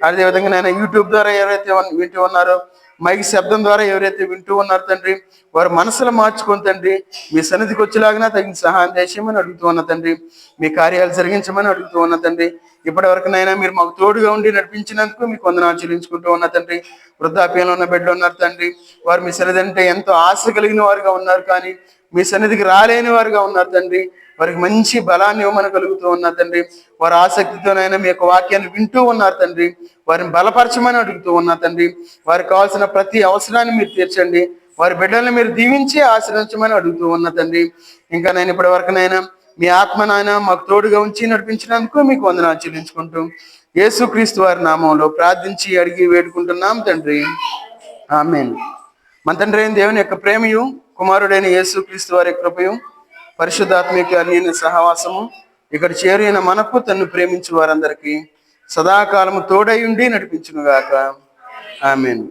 అదేవిధంగా నేను యూట్యూబ్ ద్వారా ఎవరైతే వింటూ ఉన్నారో, మైక్ శబ్దం ద్వారా ఎవరైతే వింటూ ఉన్నారు తండ్రి, వారి మనసులు మార్చుకొని తండ్రి మీ సన్నిధికి వచ్చేలాగినా తగిన సహాయం చేసేయమని అడుగుతూ ఉన్న తండ్రి. మీ కార్యాలు జరిగించమని అడుగుతూ ఉన్న తండ్రి. ఇప్పటి వరకునైనా మీరు మాకు తోడుగా ఉండి నడిపించినందుకు మీకు వందనాలు చెల్లించుకుంటూ ఉన్న తండ్రి. వృద్ధాప్యంలో ఉన్న బిడ్డలు ఉన్నారు తండ్రి, వారు మీ సన్నిధి అంటే ఎంతో ఆశ కలిగిన వారుగా ఉన్నారు, కానీ మీ సన్నిధికి రాలేని వారుగా ఉన్నారు తండ్రి. వారికి మంచి బలాన్ని ఇవ్వమని కలుగుతూ ఉన్నారు తండ్రి. వారి ఆసక్తితోనైనా మీ యొక్క వాక్యాన్ని వింటూ ఉన్నారు తండ్రి. వారిని బలపరచమని అడుగుతూ ఉన్నారు తండ్రి. వారికి కావాల్సిన ప్రతి అవసరాన్ని మీరు తీర్చండి. వారి బిడ్డల్ని మీరు దీవించి ఆశ్రయించమని అడుగుతూ ఉన్న తండ్రి. ఇంకా నేను ఇప్పటి వరకునైనా మీ ఆత్మనైన మాకు తోడుగా ఉంచి నడిపించినందుకు మీకు వందనాలు చెల్లించుకుంటూ యేసుక్రీస్తు వారి నామంలో ప్రార్థించి అడిగి వేడుకుంటున్నాం తండ్రి. ఆమేన్. మన తండ్రి అయిన దేవుని యొక్క ప్రేమయు, కుమారుడైన యేసుక్రీస్తు వారి కృపయు, పరిశుద్ధాత్మిక అన్యోన్య సహవాసము ఇక్కడ చేరిన మనకు తన్ను ప్రేమించు వారందరికీ సదాకాలము తోడై ఉండి నడిపించునుగాక. ఆమేన్.